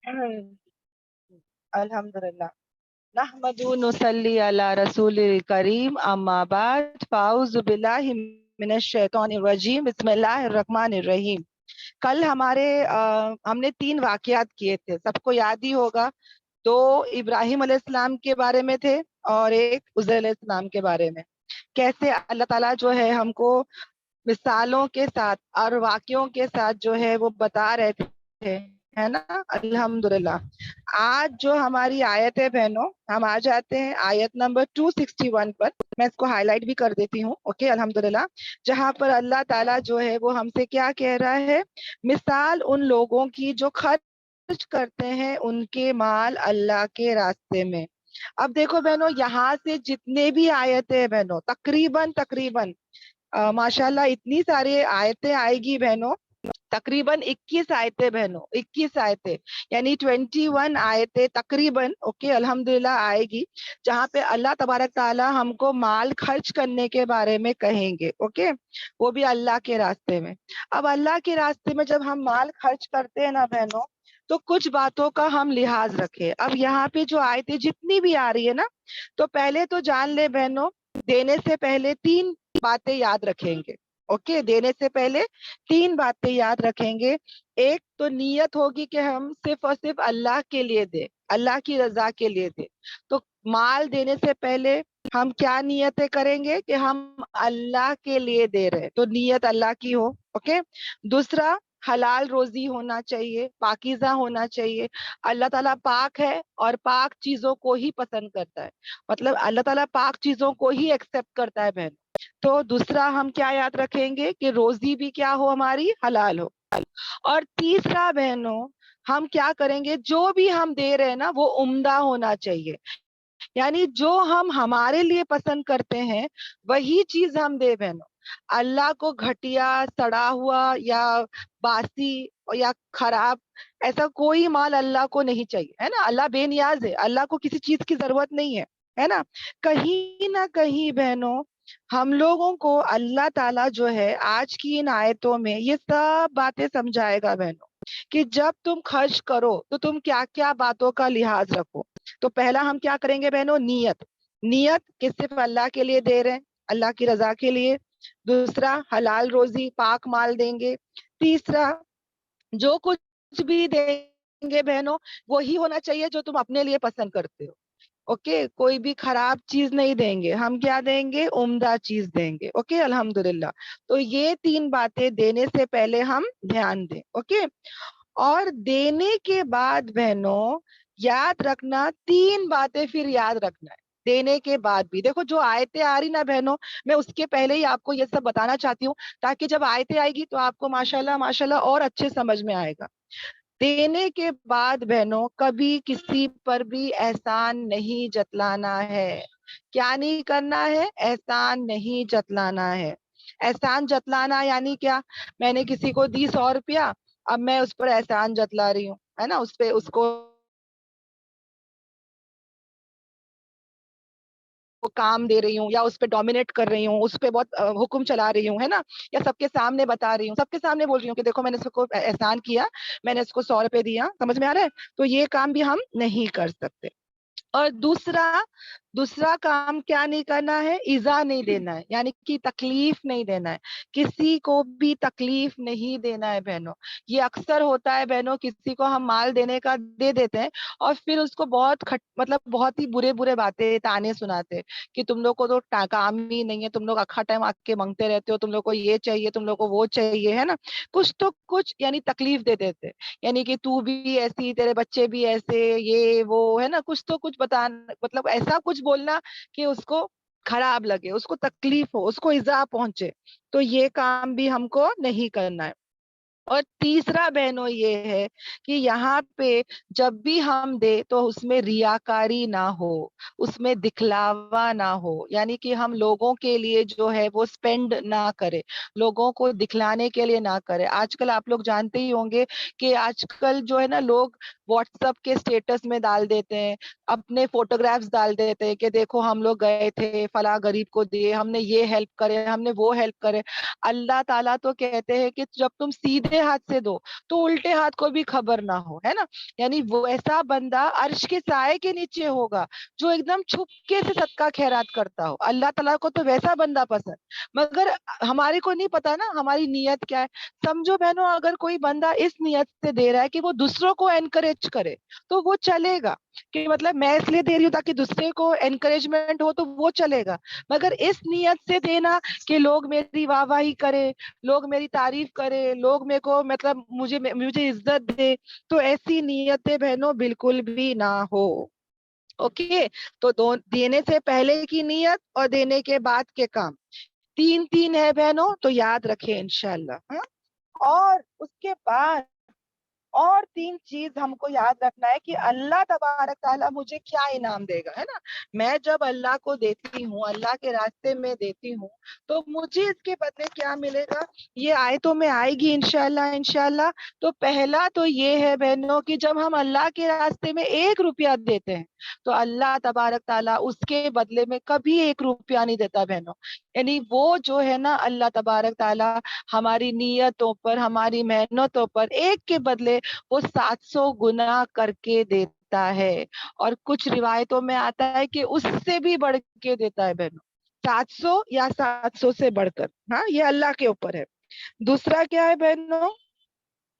अल्हम्दुलिल्लाह नहमदु नुसल्ली अला रसूलिल करीम अम्मा बाद फाउज़ु बिल्लाहि मिनश शैतानिर रजीम बिस्मिल्लाहिर रहमानिर रहीम। कल हमने 3 वाकयात किए थे, सबको याद ही होगा। 2 इब्राहिम अलैहिस्सलाम के बारे में थे और एक उज़ैर अलैहिस्सलाम के बारे में। कैसे अल्लाह ताला जो है हमको मिसालों के साथ और वाकयों के साथ जो है वो बता रहे थे, है ना। अल्हम्दुलिल्लाह। आज जो हमारी आयत है बहनों, हम आ जाते हैं आयत नंबर 261 पर। मैं इसको हाईलाइट भी कर देती हूँ, ओके अल्हम्दुलिल्लाह। जहाँ पर अल्लाह ताला जो है वो हमसे क्या कह रहा है, मिसाल उन लोगों की जो खर्च करते हैं उनके माल अल्लाह के रास्ते में। अब देखो बहनों, यहाँ से जितने भी आयतें हैं बहनों, तकरीबन तकरीबन माशाल्लाह इतनी सारी आयतें आएगी बहनों, तकरीबन 21 आयतें बहनों, 21 आयतें, यानी 21 आयतें तकरीबन, ओके अल्हम्दुलिल्लाह आएगी, जहाँ पे अल्लाह तबारक ताला हमको माल खर्च करने के बारे में कहेंगे, ओके, वो भी अल्लाह के रास्ते में। अब अल्लाह के रास्ते में जब हम माल खर्च करते हैं ना बहनों, तो कुछ बातों का हम लिहाज रखें। अब यहाँ पे जो आयतें जितनी भी आ रही है ना, तो पहले तो जान ले बहनों, देने से पहले 3 बातें याद रखेंगे, ओके। देने से पहले 3 बातें याद रखेंगे। एक तो नीयत होगी कि हम सिर्फ और सिर्फ अल्लाह के लिए दे, अल्लाह की रजा के लिए दे। तो माल देने से पहले हम क्या नियतें करेंगे कि हम अल्लाह के लिए दे रहे हैं, तो नियत अल्लाह की हो, ओके। दूसरा, हलाल रोजी होना चाहिए, पाकीज़ा होना चाहिए। अल्लाह ताला पाक है और पाक चीजों को ही पसंद करता है, मतलब अल्लाह ताला पाक चीजों को ही एक्सेप्ट करता है बहन। तो दूसरा हम क्या याद रखेंगे कि रोजी भी क्या हो, हमारी हलाल हो। और तीसरा बहनों, हम क्या करेंगे, जो भी हम दे रहे हैं ना वो उम्दा होना चाहिए, यानी जो हम हमारे लिए पसंद करते हैं वही चीज हम दे बहनों। अल्लाह को घटिया, सड़ा हुआ या बासी या खराब, ऐसा कोई माल अल्लाह को नहीं चाहिए, है ना। अल्लाह बेनियाज है, अल्लाह को किसी चीज की जरूरत नहीं है ना। कहीं ना कहीं बहनों, हम लोगों को अल्लाह ताला जो है आज की इन आयतों में ये सब बातें समझाएगा बहनों, कि जब तुम खर्च करो तो तुम क्या क्या बातों का लिहाज रखो। तो पहला हम क्या करेंगे बहनों, नियत। नियत कि सिर्फ अल्लाह के लिए दे रहे हैं, अल्लाह की रजा के लिए। दूसरा, हलाल रोजी, पाक माल देंगे। तीसरा, जो कुछ भी देंगे बहनों, वो ही होना चाहिए जो तुम अपने लिए पसंद करते हो, ओके। कोई भी खराब चीज नहीं देंगे, हम क्या देंगे, उम्दा चीज देंगे, ओके अल्हम्दुलिल्लाह। तो ये 3 बातें देने से पहले हम ध्यान दें, ओके। और देने के बाद बहनों याद रखना, 3 बातें फिर याद रखना है देने के बाद भी। देखो जो आयतें आ रही ना बहनों, मैं उसके पहले ही आपको ये सब बताना चाहती हूँ, ताकि जब आयतें आएगी तो आपको माशाल्लाह माशाल्लाह और अच्छे समझ में आएगा। देने के बाद बहनों कभी किसी पर भी एहसान नहीं जतलाना है। क्या नहीं करना है, एहसान नहीं जतलाना है। एहसान जतलाना यानी क्या, मैंने किसी को दी 100 रुपया, अब मैं उस पर एहसान जतला रही हूँ, है ना, उस पे उसको काम दे रही हूँ या उस पे डोमिनेट कर रही हूँ, उस पे बहुत हुक्म चला रही हूँ, है ना। या सबके सामने बता रही हूँ, सबके सामने बोल रही हूँ कि देखो मैंने इसको एहसान किया, मैंने इसको 100 रुपए दिया, समझ में आ रहा है। तो ये काम भी हम नहीं कर सकते। और दूसरा, दूसरा काम क्या नहीं करना है, इजा नहीं देना है, यानी कि तकलीफ नहीं देना है, किसी को भी तकलीफ नहीं देना है बहनों। ये अक्सर होता है बहनों, किसी को हम माल देने का दे देते हैं और फिर उसको बहुत मतलब बहुत ही बुरे बुरे बातें, ताने सुनाते हैं कि तुम लोग को तो काम ही नहीं है, तुम लोग अखा टाइम आके मांगते रहते हो, तुम लोग को ये चाहिए, तुम लोग को वो चाहिए, है ना। कुछ तो कुछ यानी तकलीफ दे देते हैं, यानी कि तू भी ऐसी, तेरे बच्चे भी ऐसे, ये वो, है ना, कुछ तो कुछ बता, मतलब ऐसा कुछ बोलना कि उसको खराब लगे, उसको तकलीफ हो, उसको इजा पहुंचे। तो ये काम भी हमको नहीं करना है। और तीसरा बहनों ये है कि यहाँ पे जब भी हम दे तो उसमें रियाकारी ना हो, उसमें दिखलावा ना हो, यानी कि हम लोगों के लिए जो है वो स्पेंड ना करें, लोगों को दिखलाने के लिए ना करें। आजकल आप लोग जानते ही होंगे कि आजकल जो है ना, लोग واٹس ایپ کے اسٹیٹس میں ڈال دیتے ہیں, اپنے فوٹوگرافس ڈال دیتے ہیں کہ دیکھو ہم لوگ گئے تھے, فلاں غریب کو دیے, ہم نے یہ ہیلپ کرے, ہم نے وہ ہیلپ کرے. اللہ تعالیٰ تو کہتے ہیں کہ جب تم سیدھے ہاتھ سے دو تو الٹے ہاتھ کو بھی خبر نہ ہو, ہے نا. یعنی وہ ایسا بندہ عرش کے سائے کے نیچے ہوگا جو ایک دم چھپکے سے صدقہ خیرات کرتا ہو. اللہ تعالیٰ کو تو ویسا بندہ پسند, مگر ہمارے کو نہیں پتا نا ہماری نیت کیا ہے. سمجھو بہنوں, اگر کوئی بندہ اس نیت سے دے رہا ہے کہ وہ دوسروں کو انکریج کرے تو وہ چلے گا, کہ مطلب میں اس لیے دے رہی ہوں تاکہ دوسرے کو انکریجمنٹ ہو, تو وہ چلے گا. مگر اس نیت سے دینا کہ لوگ میری واہ واہی کرے, لوگ میری تعریف کرے, لوگ میرے کو مطلب مجھے عزت دے, تو ایسی نیتیں بہنوں بالکل بھی نہ ہو. اوکے, تو دینے سے پہلے کی نیت اور دینے کے بعد کے کام, تین تین ہے بہنوں, تو یاد رکھیں انشاءاللہ. ہاں, اور اس کے بعد اور تین چیز ہم کو یاد رکھنا ہے کہ اللہ تبارک تعالیٰ مجھے کیا انعام دے گا, ہے نا. میں جب اللہ کو دیتی ہوں, اللہ کے راستے میں دیتی ہوں, تو مجھے اس کے بدلے کیا ملے گا, یہ آیتوں میں آئے گی انشاءاللہ انشاءاللہ. تو پہلا تو یہ ہے بہنوں کہ جب ہم اللہ کے راستے میں 1 روپیہ دیتے ہیں تو اللہ تبارک تعالیٰ اس کے بدلے میں کبھی 1 روپیہ نہیں دیتا بہنوں. یعنی وہ جو ہے نا, اللہ تبارک تعالیٰ ہماری نیتوں پر, ہماری محنتوں پر ایک کے بدلے وہ 700 گنا کر کے دیتا ہے. اور کچھ روایتوں میں آتا ہے کہ اس سے بھی بڑھ کے دیتا ہے بہنوں, 700 یا 700 سے بڑھ کر. ہاں, یہ اللہ کے اوپر ہے. دوسرا کیا ہے بہنوں,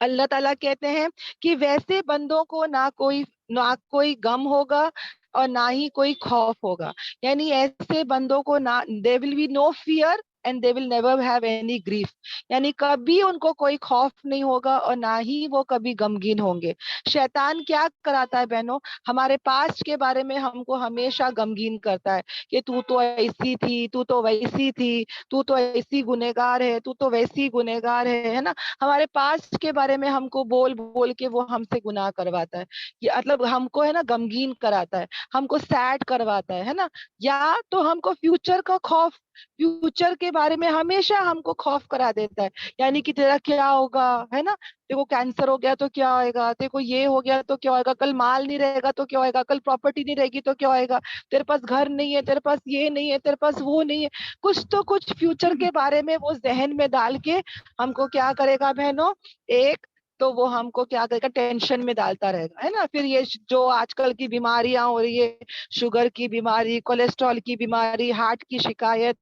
اللہ تعالیٰ کہتے ہیں کہ ویسے بندوں کو نہ کوئی غم ہوگا اور نہ ہی کوئی خوف ہوگا. یعنی ایسے بندوں کو نہ they will be no fear and they will never have any grief. یعنی کبھی ان کو کوئی خوف نہیں ہوگا اور نہ ہی وہ کبھی غمگین ہوں گے. شیطان کیا کراتا ہے بہنوں, ہمارے پاسٹ کے بارے میں ہم کو ہمیشہ غمگین کرتا ہے کہ تو ایسی تھی, تو تو ویسی تھی, تو تو ایسی گنہگار ہے, تو تو ویسی گنہگار ہے نا. ہمارے پاسٹ کے بارے میں ہم کو بول بول کے وہ ہم سے گناہ کرواتا ہے. یہ مطلب ہم کو ہے نا غمگین کراتا ہے, ہم کو سیڈ کرواتا ہے نا. یا تو ہم کو فیوچر کا خوف, فیوچر کے بارے میں ہمیشہ ہم کو خوف کرا دیتا ہے. یعنی کہ تیرا کیا ہوگا, ہے نا, دیکھو کینسر ہو گیا تو کیا ہوئے گا, دیکھو یہ ہو گیا تو کیا ہوئے گا, کل مال نہیں رہے گا تو کیا ہوئے گا, کل پراپرٹی نہیں رہے گی تو کیا ہوئے گا, تیرے پاس گھر نہیں ہے, تیرے پاس یہ نہیں ہے, تیرے پاس وہ نہیں ہے. کچھ تو کچھ فیوچر کے بارے میں وہ ذہن میں ڈال کے ہم کو کیا کرے گا بہنوں, ایک تو وہ ہم کو کیا کرے گا, ٹینشن میں ڈالتا رہے گا, ہے نا. پھر یہ جو آج کل کی بیماریاں ہو رہی ہے, شوگر کی بیماری, کولیسٹرول کی بیماری, ہارٹ کی شکایت,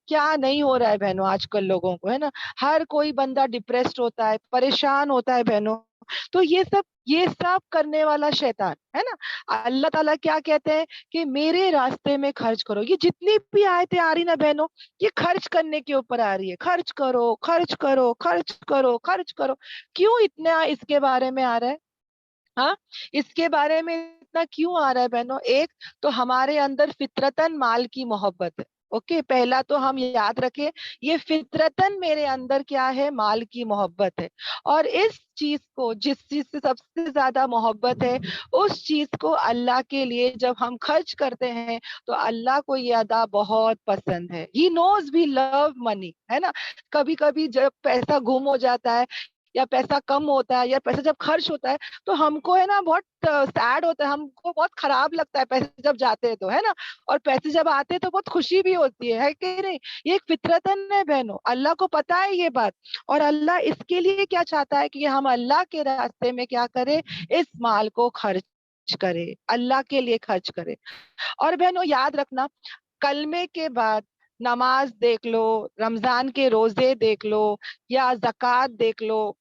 کیا نہیں ہو رہا ہے بہنوں آج کل لوگوں کو, ہے نا. ہر کوئی بندہ ڈپریسڈ ہوتا ہے, پریشان ہوتا ہے بہنوں. تو یہ سب کرنے والا شیطان ہے نا. اللہ تعالیٰ کیا کہتے ہیں کہ میرے راستے میں خرچ کرو. یہ جتنی بھی آیتیں آ رہی نا بہنوں, یہ خرچ کرنے کے اوپر آ رہی ہے. خرچ کرو, خرچ کرو, خرچ کرو, خرچ کرو. کیوں اتنا اس کے بارے میں آ رہا ہے؟ ہاں, اس کے بارے میں اتنا کیوں آ رہا ہے بہنوں؟ ایک تو ہمارے اندر فطرتاً مال کی محبت ہے. اوکے, پہلا تو ہم یاد رکھیں, یہ فطرتاً میرے اندر کیا ہے, مال کی محبت ہے. اور اس چیز کو, جس چیز سے سب سے زیادہ محبت ہے, اس چیز کو اللہ کے لیے جب ہم خرچ کرتے ہیں تو اللہ کو یہ ادا بہت پسند ہے. ہی نوز وی لو منی, ہے نا. کبھی کبھی جب پیسہ گم ہو جاتا ہے یا پیسہ کم ہوتا ہے یا پیسہ جب خرچ ہوتا ہے تو ہم کو ہے نا بہت سیڈ ہوتا ہے, ہم کو بہت خراب لگتا ہے پیسے جب جاتے ہیں تو, ہے نا. اور پیسے جب آتے ہیں تو بہت خوشی بھی ہوتی ہے کہ نہیں. یہ ایک فطرتاً ہے بہنوں, اللہ کو پتا ہے یہ بات. اور اللہ اس کے لیے کیا چاہتا ہے کہ ہم اللہ کے راستے میں کیا کرے, اس مال کو خرچ کرے, اللہ کے لیے خرچ کرے. اور بہنوں یاد رکھنا, کلمے کے بعد نماز دیکھ لو, رمضان کے روزے دیکھ لو, یا زکوٰۃ دیکھ لو,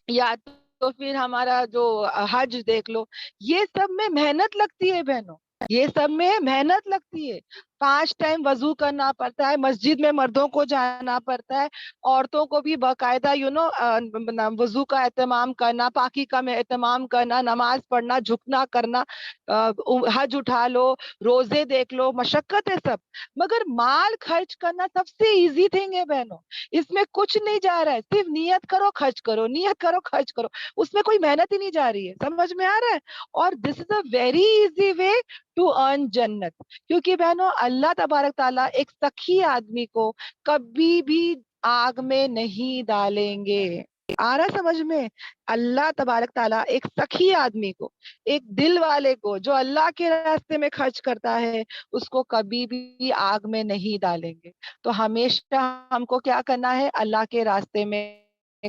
یا تو پھر ہمارا جو حج دیکھ لو, یہ سب میں محنت لگتی ہے بہنوں, یہ سب میں محنت لگتی ہے. 5 ٹائم وضو کرنا پڑتا ہے, مسجد میں مردوں کو جانا پڑتا ہے, عورتوں کو بھی باقاعدہ وضو کا اہتمام کرنا, پاکی کا میں اہتمام کرنا, نماز پڑھنا, جھکنا کرنا, حج اٹھا لو, روزے دیکھ لو, مشقت ہے سب. مگر مال خرچ کرنا سب سے ایزی تھنگ ہے بہنوں. اس میں کچھ نہیں جا رہا ہے, صرف نیت کرو خرچ کرو, نیت کرو خرچ کرو, اس میں کوئی محنت ہی نہیں جا رہی ہے. سمجھ میں آ رہا ہے؟ اور this is a very easy way to earn جنت. کیونکہ بہنوں اللہ تبارک تعالیٰ ایک سخی آدمی کو کبھی بھی آگ میں نہیں ڈالیں گے. آ رہا سمجھ میں؟ اللہ تبارک تعالیٰ ایک سخی آدمی کو، ایک دل والے کو جو اللہ کے راستے میں خرچ کرتا ہے، اس کو کبھی بھی آگ میں نہیں ڈالیں گے۔ تو ہمیشہ ہم کو کیا کرنا ہے؟ اللہ کے راستے میں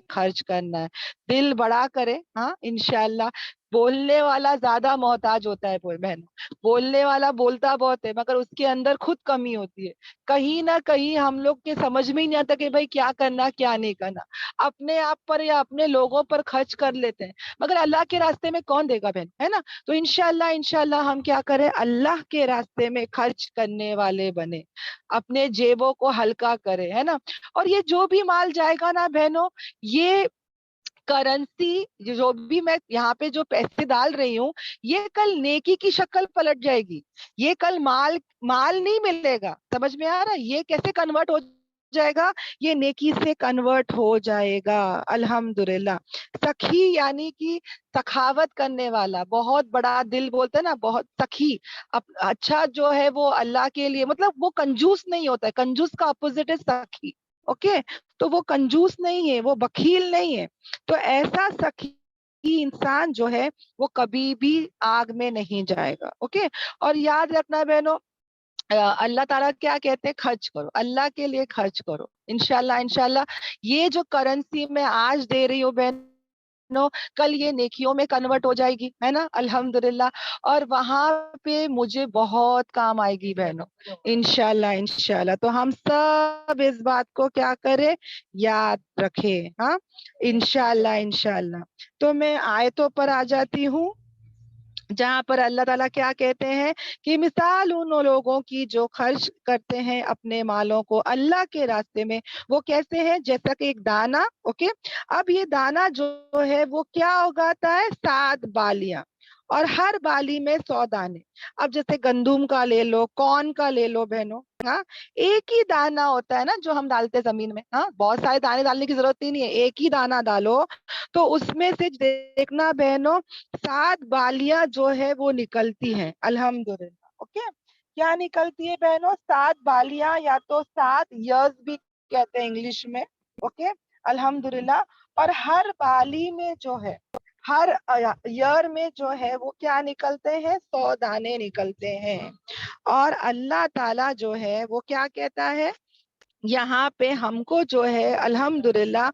خرچ کرنا ہے، دل بڑا کرے۔ ہاں انشاءاللہ بولنے والا زیادہ محتاج ہوتا ہے بہن، بولنے والا بولتا بہت ہے مگر اس کے اندر خود کمی ہوتی ہے۔ کہیں نہ کہیں ہم لوگ کے سمجھ میں ہی نہیں آتا کہ بھائی کیا کرنا کیا نہیں کرنا، اپنے آپ پر یا اپنے لوگوں پر خرچ کر لیتے ہیں، مگر اللہ کے راستے میں کون دے گا بہن، ہے نا؟ تو انشاءاللہ ہم کیا کریں؟ اللہ کے راستے میں خرچ کرنے والے بنے، اپنے جیبوں کو ہلکا کرے، ہے نا؟ اور یہ جو بھی مال جائے گا نا بہنوں، یہ کرنسی جو بھی میں یہاں پہ جو پیسے ڈال رہی ہوں، یہ کل نیکی کی شکل پلٹ جائے گی، یہ کل مال نہیں ملے گا۔ سمجھ میں آ رہا ہے یہ کیسے کنورٹ ہو جائے گا؟ یہ نیکی سے کنورٹ ہو جائے گا الحمدللہ۔ سخی یعنی کہ سخاوت کرنے والا، بہت بڑا دل بولتے ہیں نا، بہت سخی۔ اچھا جو ہے وہ اللہ کے لیے، مطلب وہ کنجوس نہیں ہوتا ہے، کنجوس کا اپوزٹ ہے سخی، اوکے؟ تو وہ کنجوس نہیں ہے، وہ بخیل نہیں ہے۔ تو ایسا سخی انسان جو ہے وہ کبھی بھی آگ میں نہیں جائے گا، اوکے؟ اور یاد رکھنا بہنوں، اللہ تعالیٰ کیا کہتے ہیں؟ خرچ کرو، اللہ کے لیے خرچ کرو۔ انشاءاللہ یہ جو کرنسی میں آج دے رہی ہوں بہنوں، کل یہ نیکیوں میں کنورٹ ہو جائے گی، ہے نا؟ الحمدللہ۔ اور وہاں پہ مجھے بہت کام آئے گی بہنوں، انشاءاللہ۔ تو ہم سب اس بات کو کیا کریں؟ یاد رکھے، ہاں انشاءاللہ۔ تو میں آیتوں پر آ جاتی ہوں جہاں پر اللہ تعالیٰ کیا کہتے ہیں کہ مثال ان لوگوں کی جو خرچ کرتے ہیں اپنے مالوں کو اللہ کے راستے میں، وہ کیسے ہیں؟ جیسا کہ ایک دانا، اوکے؟ اب یہ دانا جو ہے وہ کیا اگاتا ہے؟ 7 بالیاں، اور ہر بالی میں 100 دانے۔ اب جیسے گندم کا لے لو، کارن کا لے لو بہنوں، ہاں ایک ہی دانا ہوتا ہے نا جو ہم ڈالتے ہیں زمین میں، ہاں بہت سارے دانے ڈالنے کی ضرورت ہی نہیں ہے، ایک ہی دانا ڈالو تو اس میں سے دیکھنا بہنوں 7 بالیاں جو ہے وہ نکلتی ہیں الحمدللہ، اوکے؟ کیا نکلتی ہے بہنوں؟ 7 بالیاں، یا تو 7 ایئرز بھی کہتے ہیں انگلش میں، اوکے؟ الحمدللہ۔ اور ہر بالی میں جو ہے، ہر ایئر میں جو ہے وہ کیا نکلتے ہیں؟ 100 دانے نکلتے ہیں۔ اور اللہ تعالیٰ جو ہے وہ کیا کہتا ہے یہاں پہ ہم کو جو ہے الحمدللہ،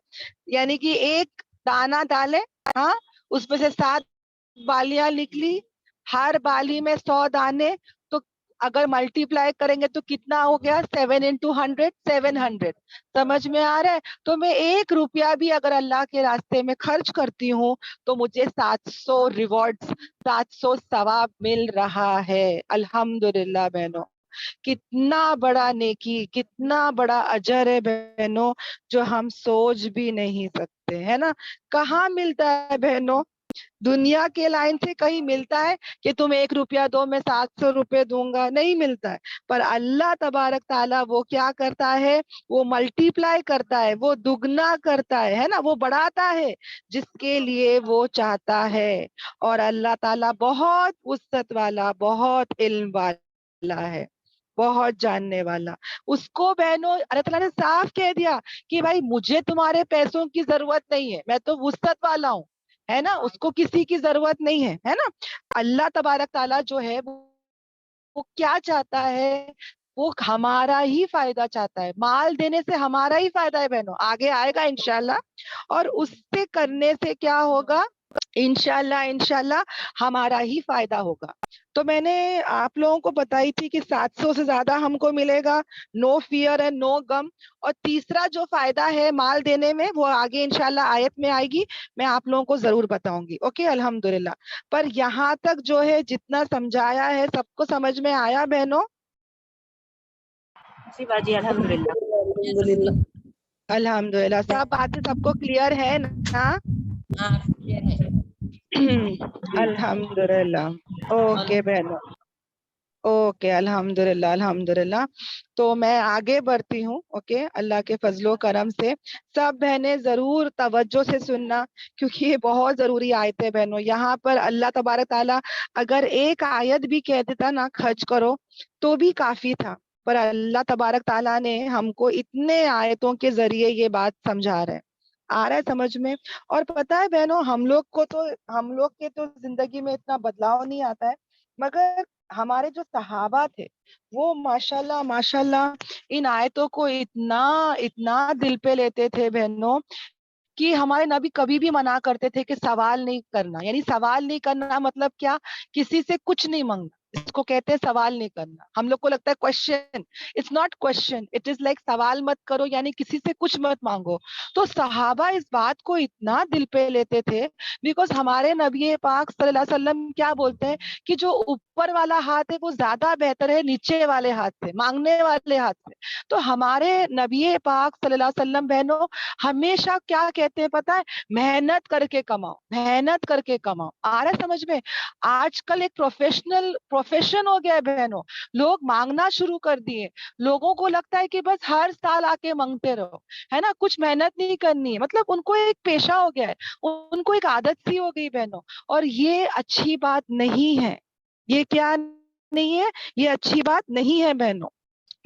یعنی کہ ایک دانا ڈالے، ہاں اس میں سے 7 بالیاں نکلی، ہر بالی میں 100 دانے، تو اگر ملٹی پلائی کریں گے تو کتنا ہو گیا؟ 7 into 100 700۔ سمجھ میں آ رہا ہے؟ تو میں 1 روپیہ بھی اگر اللہ کے راستے میں خرچ کرتی ہوں تو مجھے 700 ریوارڈز، 700 ثواب مل رہا ہے الحمدللہ بہنوں۔ کتنا بڑا نیکی، کتنا بڑا اجر ہے بہنوں، جو ہم سوچ بھی نہیں سکتے، ہے نا؟ کہاں ملتا ہے بہنوں؟ دنیا کے لائن سے کہیں ملتا ہے کہ تم 1 روپیہ دو میں 700 روپے دوں گا؟ نہیں ملتا ہے۔ پر اللہ تبارک تعالیٰ وہ کیا کرتا ہے؟ وہ ملٹی پلائی کرتا ہے، وہ دگنا کرتا ہے نا؟ وہ بڑھاتا ہے جس کے لیے وہ چاہتا ہے۔ اور اللہ تعالیٰ بہت وسعت والا، بہت علم والا ہے، بہت جاننے والا۔ اس کو بہنوں اللہ تعالیٰ نے صاف کہہ دیا کہ بھائی مجھے تمہارے پیسوں کی ضرورت نہیں ہے، میں تو وسعت والا ہوں، ہے نا؟ اس کو کسی کی ضرورت نہیں ہے، ہے نا؟ اللہ تبارک تعالیٰ جو ہے وہ کیا چاہتا ہے؟ وہ ہمارا ہی فائدہ چاہتا ہے، مال دینے سے ہمارا ہی فائدہ ہے بہنوں، آگے آئے گا انشاءاللہ۔ اور اس سے کرنے سے کیا ہوگا؟ انشاءاللہ ہمارا ہی فائدہ ہوگا۔ تو میں نے آپ لوگوں کو بتائی تھی کہ 700 سے زیادہ ہم کو ملے گا، نو فیئر اینڈ نو غم۔ اور تیسرا جو فائدہ ہے مال دینے میں وہ آگے انشاءاللہ آیت میں آئے گی، میں آپ لوگوں کو ضرور بتاؤں گی، اوکے؟ الحمدللہ۔ پر یہاں تک جو ہے جتنا سمجھایا ہے سب کو سمجھ میں آیا بہنوں؟ جی باجی الحمدللہ۔ الحمدللہ۔ الحمدللہ سب باتیں سب کو کلیئر ہے نا؟ ہاں کلیئر ہے۔ الحمدللہ، اوکے بہنوں، اوکے الحمدللہ۔ تو میں آگے بڑھتی ہوں، اوکے؟ اللہ کے فضل و کرم سے سب بہنیں ضرور توجہ سے سننا، کیونکہ یہ بہت ضروری آیت ہے بہنوں۔ یہاں پر اللہ تبارک تعالیٰ اگر ایک آیت بھی کہہ دیتا نا خرچ کرو تو بھی کافی تھا، پر اللہ تبارک تعالیٰ نے ہم کو اتنے آیتوں کے ذریعے یہ بات سمجھا رہے ہیں۔ آ رہا ہے سمجھ میں؟ اور پتا ہے بہنوں، ہم لوگ کے تو زندگی میں اتنا بدلاؤ نہیں آتا ہے، مگر ہمارے جو صحابہ تھے وہ ماشاءاللہ ماشاءاللہ ان آیتوں کو اتنا اتنا دل پہ لیتے تھے بہنوں، کہ ہمارے نبی کبھی بھی منع کرتے تھے کہ سوال نہیں کرنا. یعنی سوال نہیں کرنا مطلب کیا؟ کسی سے کچھ نہیں مانگنا، اس کو کہتے ہیں سوال نہیں کرنا. ہم لوگ کو لگتا ہے question, it's not question, it is like سوال مت کرو، یعنی کسی سے کچھ مت مانگو. تو صحابہ اس بات کو اتنا دل پہ لیتے تھے، بیکاز ہمارے نبی پاک صلی اللہ علیہ وسلم کیا بولتے ہیں کہ جو اوپر والا ہاتھ ہے وہ زیادہ بہتر ہے نیچے والے ہاتھ سے، مانگنے والے ہاتھ سے. تو ہمارے نبی پاک صلی اللہ علیہ وسلم بہنوں ہمیشہ کیا کہتے ہیں پتا ہے؟ محنت کر کے کماؤ، محنت کر کے کماؤ. آ رہا ہے سمجھ میں؟ آج کل ایک پروفیشن ہو گیا ہے بہنوں، لوگ مانگنا شروع کر دیے. لوگوں کو لگتا ہے کہ بس ہر سال آ کے مانگتے رہو، ہے نا، کچھ محنت نہیں کرنی ہے. مطلب ان کو ایک پیشہ ہو گیا ہے، ان کو ایک عادت سی ہو گئی بہنوں. اور یہ اچھی بات نہیں ہے. یہ کیا نہیں ہے؟ یہ اچھی بات نہیں ہے بہنوں.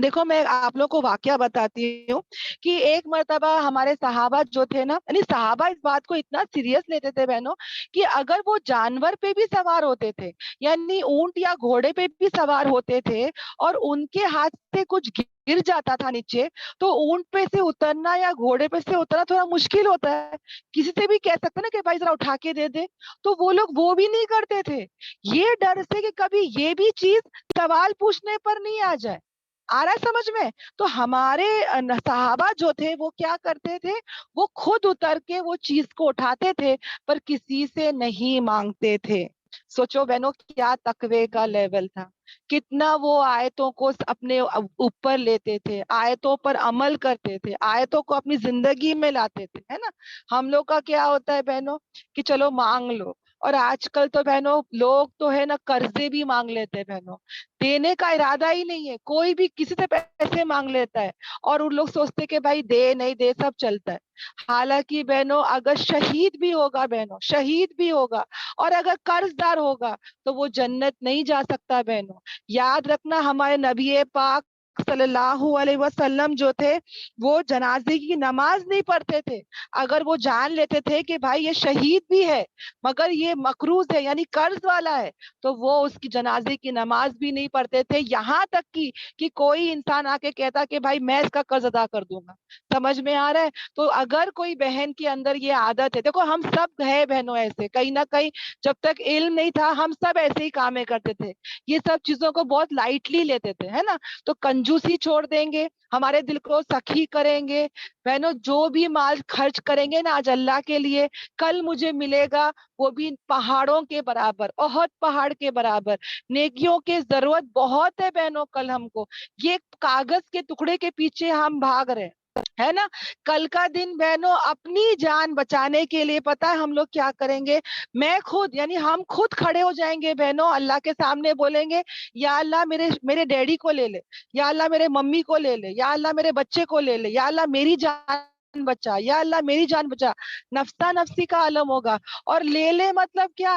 دیکھو میں آپ لوگ کو واقعہ بتاتی ہوں کہ ایک مرتبہ ہمارے صحابہ جو تھے نا، یعنی صحابہ اس بات کو اتنا سیریس لیتے تھے بہنوں کہ اگر وہ جانور پہ بھی سوار ہوتے تھے، یعنی اونٹ یا گھوڑے پہ بھی سوار ہوتے تھے، اور ان کے ہاتھ سے کچھ گر جاتا تھا نیچے، تو اونٹ پہ سے اترنا یا گھوڑے پہ سے اترنا تھوڑا مشکل ہوتا ہے. کسی سے بھی کہہ سکتے نا کہ بھائی ذرا اٹھا کے دے دے، تو وہ لوگ وہ بھی نہیں کرتے تھے، یہ ڈر سے کہ کبھی یہ بھی چیز سوال پوچھنے پر نہیں آ جائے. آ رہا ہے سمجھ میں؟ تو ہمارے صحابہ جو تھے وہ کیا کرتے تھے؟ وہ خود اتر کے وہ چیز کو اٹھاتے تھے، پر کسی سے نہیں مانگتے تھے. سوچو بہنوں کیا تقوی کا لیول تھا، کتنا وہ آیتوں کو اپنے اوپر لیتے تھے، آیتوں پر عمل کرتے تھے، آیتوں کو اپنی زندگی میں لاتے تھے، ہے نا. ہم لوگ کا کیا ہوتا ہے بہنوں کہ چلو مانگ لو. اور آج کل تو بہنوں لوگ تو ہے نا قرضے بھی مانگ لیتے ہیں بہنوں، دینے کا ارادہ ہی نہیں ہے. کوئی بھی کسی سے پیسے مانگ لیتا ہے اور ان لوگ سوچتے کہ بھائی دے نہیں دے سب چلتا ہے. حالانکہ بہنوں اگر شہید بھی ہوگا، بہنوں شہید بھی ہوگا اور اگر قرض دار ہوگا تو وہ جنت نہیں جا سکتا بہنوں. یاد رکھنا ہمارے نبی پاک صلی اللہ علیہ وسلم جو تھے وہ جنازے کی نماز نہیں پڑھتے تھے. اگر وہ جان لیتے تھے کہ بھائی یہ شہید بھی ہے مگر یہ مقروض ہے یعنی قرض والا ہے، تو وہ اس کی جنازے کی نماز بھی نہیں پڑھتے تھے، یہاں تک کہ کوئی انسان آ کے کہتا کہ بھائی میں اس کا قرض ادا کر دوں گا. سمجھ میں آ رہا ہے؟ تو اگر کوئی بہن کے اندر یہ عادت ہے، دیکھو ہم سب ہے بہنوں ایسے، کہیں نہ کہیں جب تک علم نہیں تھا ہم سب ایسے ہی کامیں کرتے تھے، یہ سب چیزوں کو بہت لائٹلی لیتے تھے، ہے نا. تو کنجوسی چھوڑ دیں گے، ہمارے دل کو سخی کریں گے بہنوں. جو بھی مال خرچ کریں گے نا آج اللہ کے لیے، کل مجھے ملے گا وہ بھی پہاڑوں کے برابر، احد پہاڑ کے برابر. نیکیوں کی ضرورت بہت ہے بہنوں. کل ہم کو یہ کاغذ کے ٹکڑے کے پیچھے ہم بھاگ رہے ہے نا. کل کا دن بہنوں اپنی جان بچانے کے لیے پتا ہے ہم لوگ کیا کریں گے؟ میں خود یعنی ہم خود کھڑے ہو جائیں گے بہنوں، اللہ کے سامنے بولیں گے یا اللہ میرے ڈیڈی کو لے لے، یا اللہ میرے ممی کو لے لے، یا اللہ میرے بچے کو لے لے، یا اللہ میری جان بچا، یا اللہ میری جان بچا. نفسا نفسی کا عالم ہوگا. اور لے لے مطلب کیا؟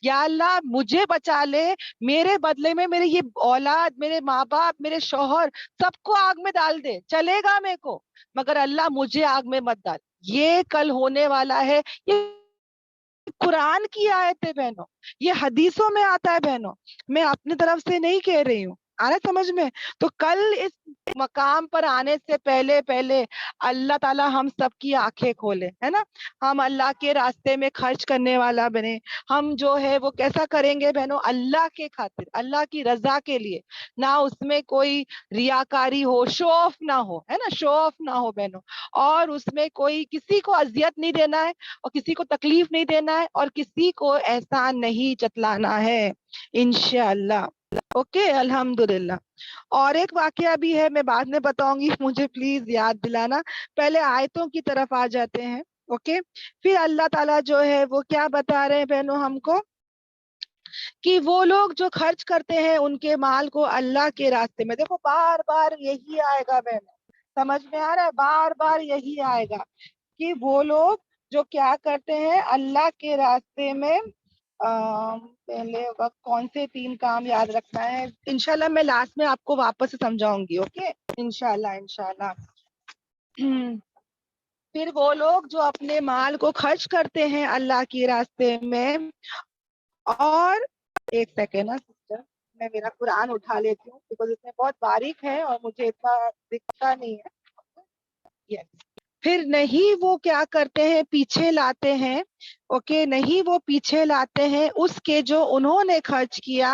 یا اللہ مجھے بچا لے، میرے بدلے میں میرے یہ اولاد، میرے ماں باپ، میرے شوہر سب کو آگ میں ڈال دے، چلے گا میرے کو، مگر اللہ مجھے آگ میں مت ڈال. یہ کل ہونے والا ہے. یہ قرآن کی آیت ہے بہنوں، یہ حدیثوں میں آتا ہے بہنوں، میں اپنی طرف سے نہیں کہہ رہی ہوں. آ رہا سمجھ میں؟ تو کل اس مقام پر آنے سے پہلے پہلے اللہ تعالی ہم سب کی آنکھیں کھولے، ہے نا. ہم اللہ کے راستے میں خرچ کرنے والا بنے. ہم جو ہے وہ کیسا کریں گے بہنوں؟ اللہ کے خاطر، اللہ کی رضا کے لیے، نہ اس میں کوئی ریاکاری ہو، شو آف نہ ہو، ہے نا، شو آف نہ ہو بہنوں. اور اس میں کوئی کسی کو اذیت نہیں دینا ہے اور کسی کو تکلیف نہیں دینا ہے اور کسی کو احسان نہیں جتلانا ہے انشاءاللہ. اوکے الحمدللہ. اور ایک واقعہ بھی ہے، میں بعد میں بتاؤں گی، مجھے پلیز یاد دلانا. پہلے آیتوں کی طرف آ جاتے ہیں. اوکے. پھر اللہ تعالیٰ جو ہے وہ کیا بتا رہے ہیں بہنوں ہم کو کہ وہ لوگ جو خرچ کرتے ہیں ان کے مال کو اللہ کے راستے میں. دیکھو بار بار یہی آئے گا بہنوں، سمجھ میں آ رہا ہے؟ بار بار یہی آئے گا کہ وہ لوگ جو کیا کرتے ہیں اللہ کے راستے میں. پہلے وقت کون سے 3 کام یاد رکھنا ہے انشاءاللہ میں لاسٹ میں آپ کو واپس سے سمجھاؤں گی. اوکے انشاءاللہ انشاءاللہ. پھر وہ لوگ جو اپنے مال کو خرچ کرتے ہیں اللہ کے راستے میں. اور ایک سیکنڈ نا سسٹر, میں میرا قرآن اٹھا لیتی ہوں بیکاز اس میں بہت باریک ہے اور مجھے اتنا دکھتا نہیں ہے. Yes. پھر نہیں وہ کیا کرتے ہیں, پیچھے لاتے ہیں. اوکے, نہیں وہ پیچھے لاتے ہیں اس کے جو انہوں نے خرچ کیا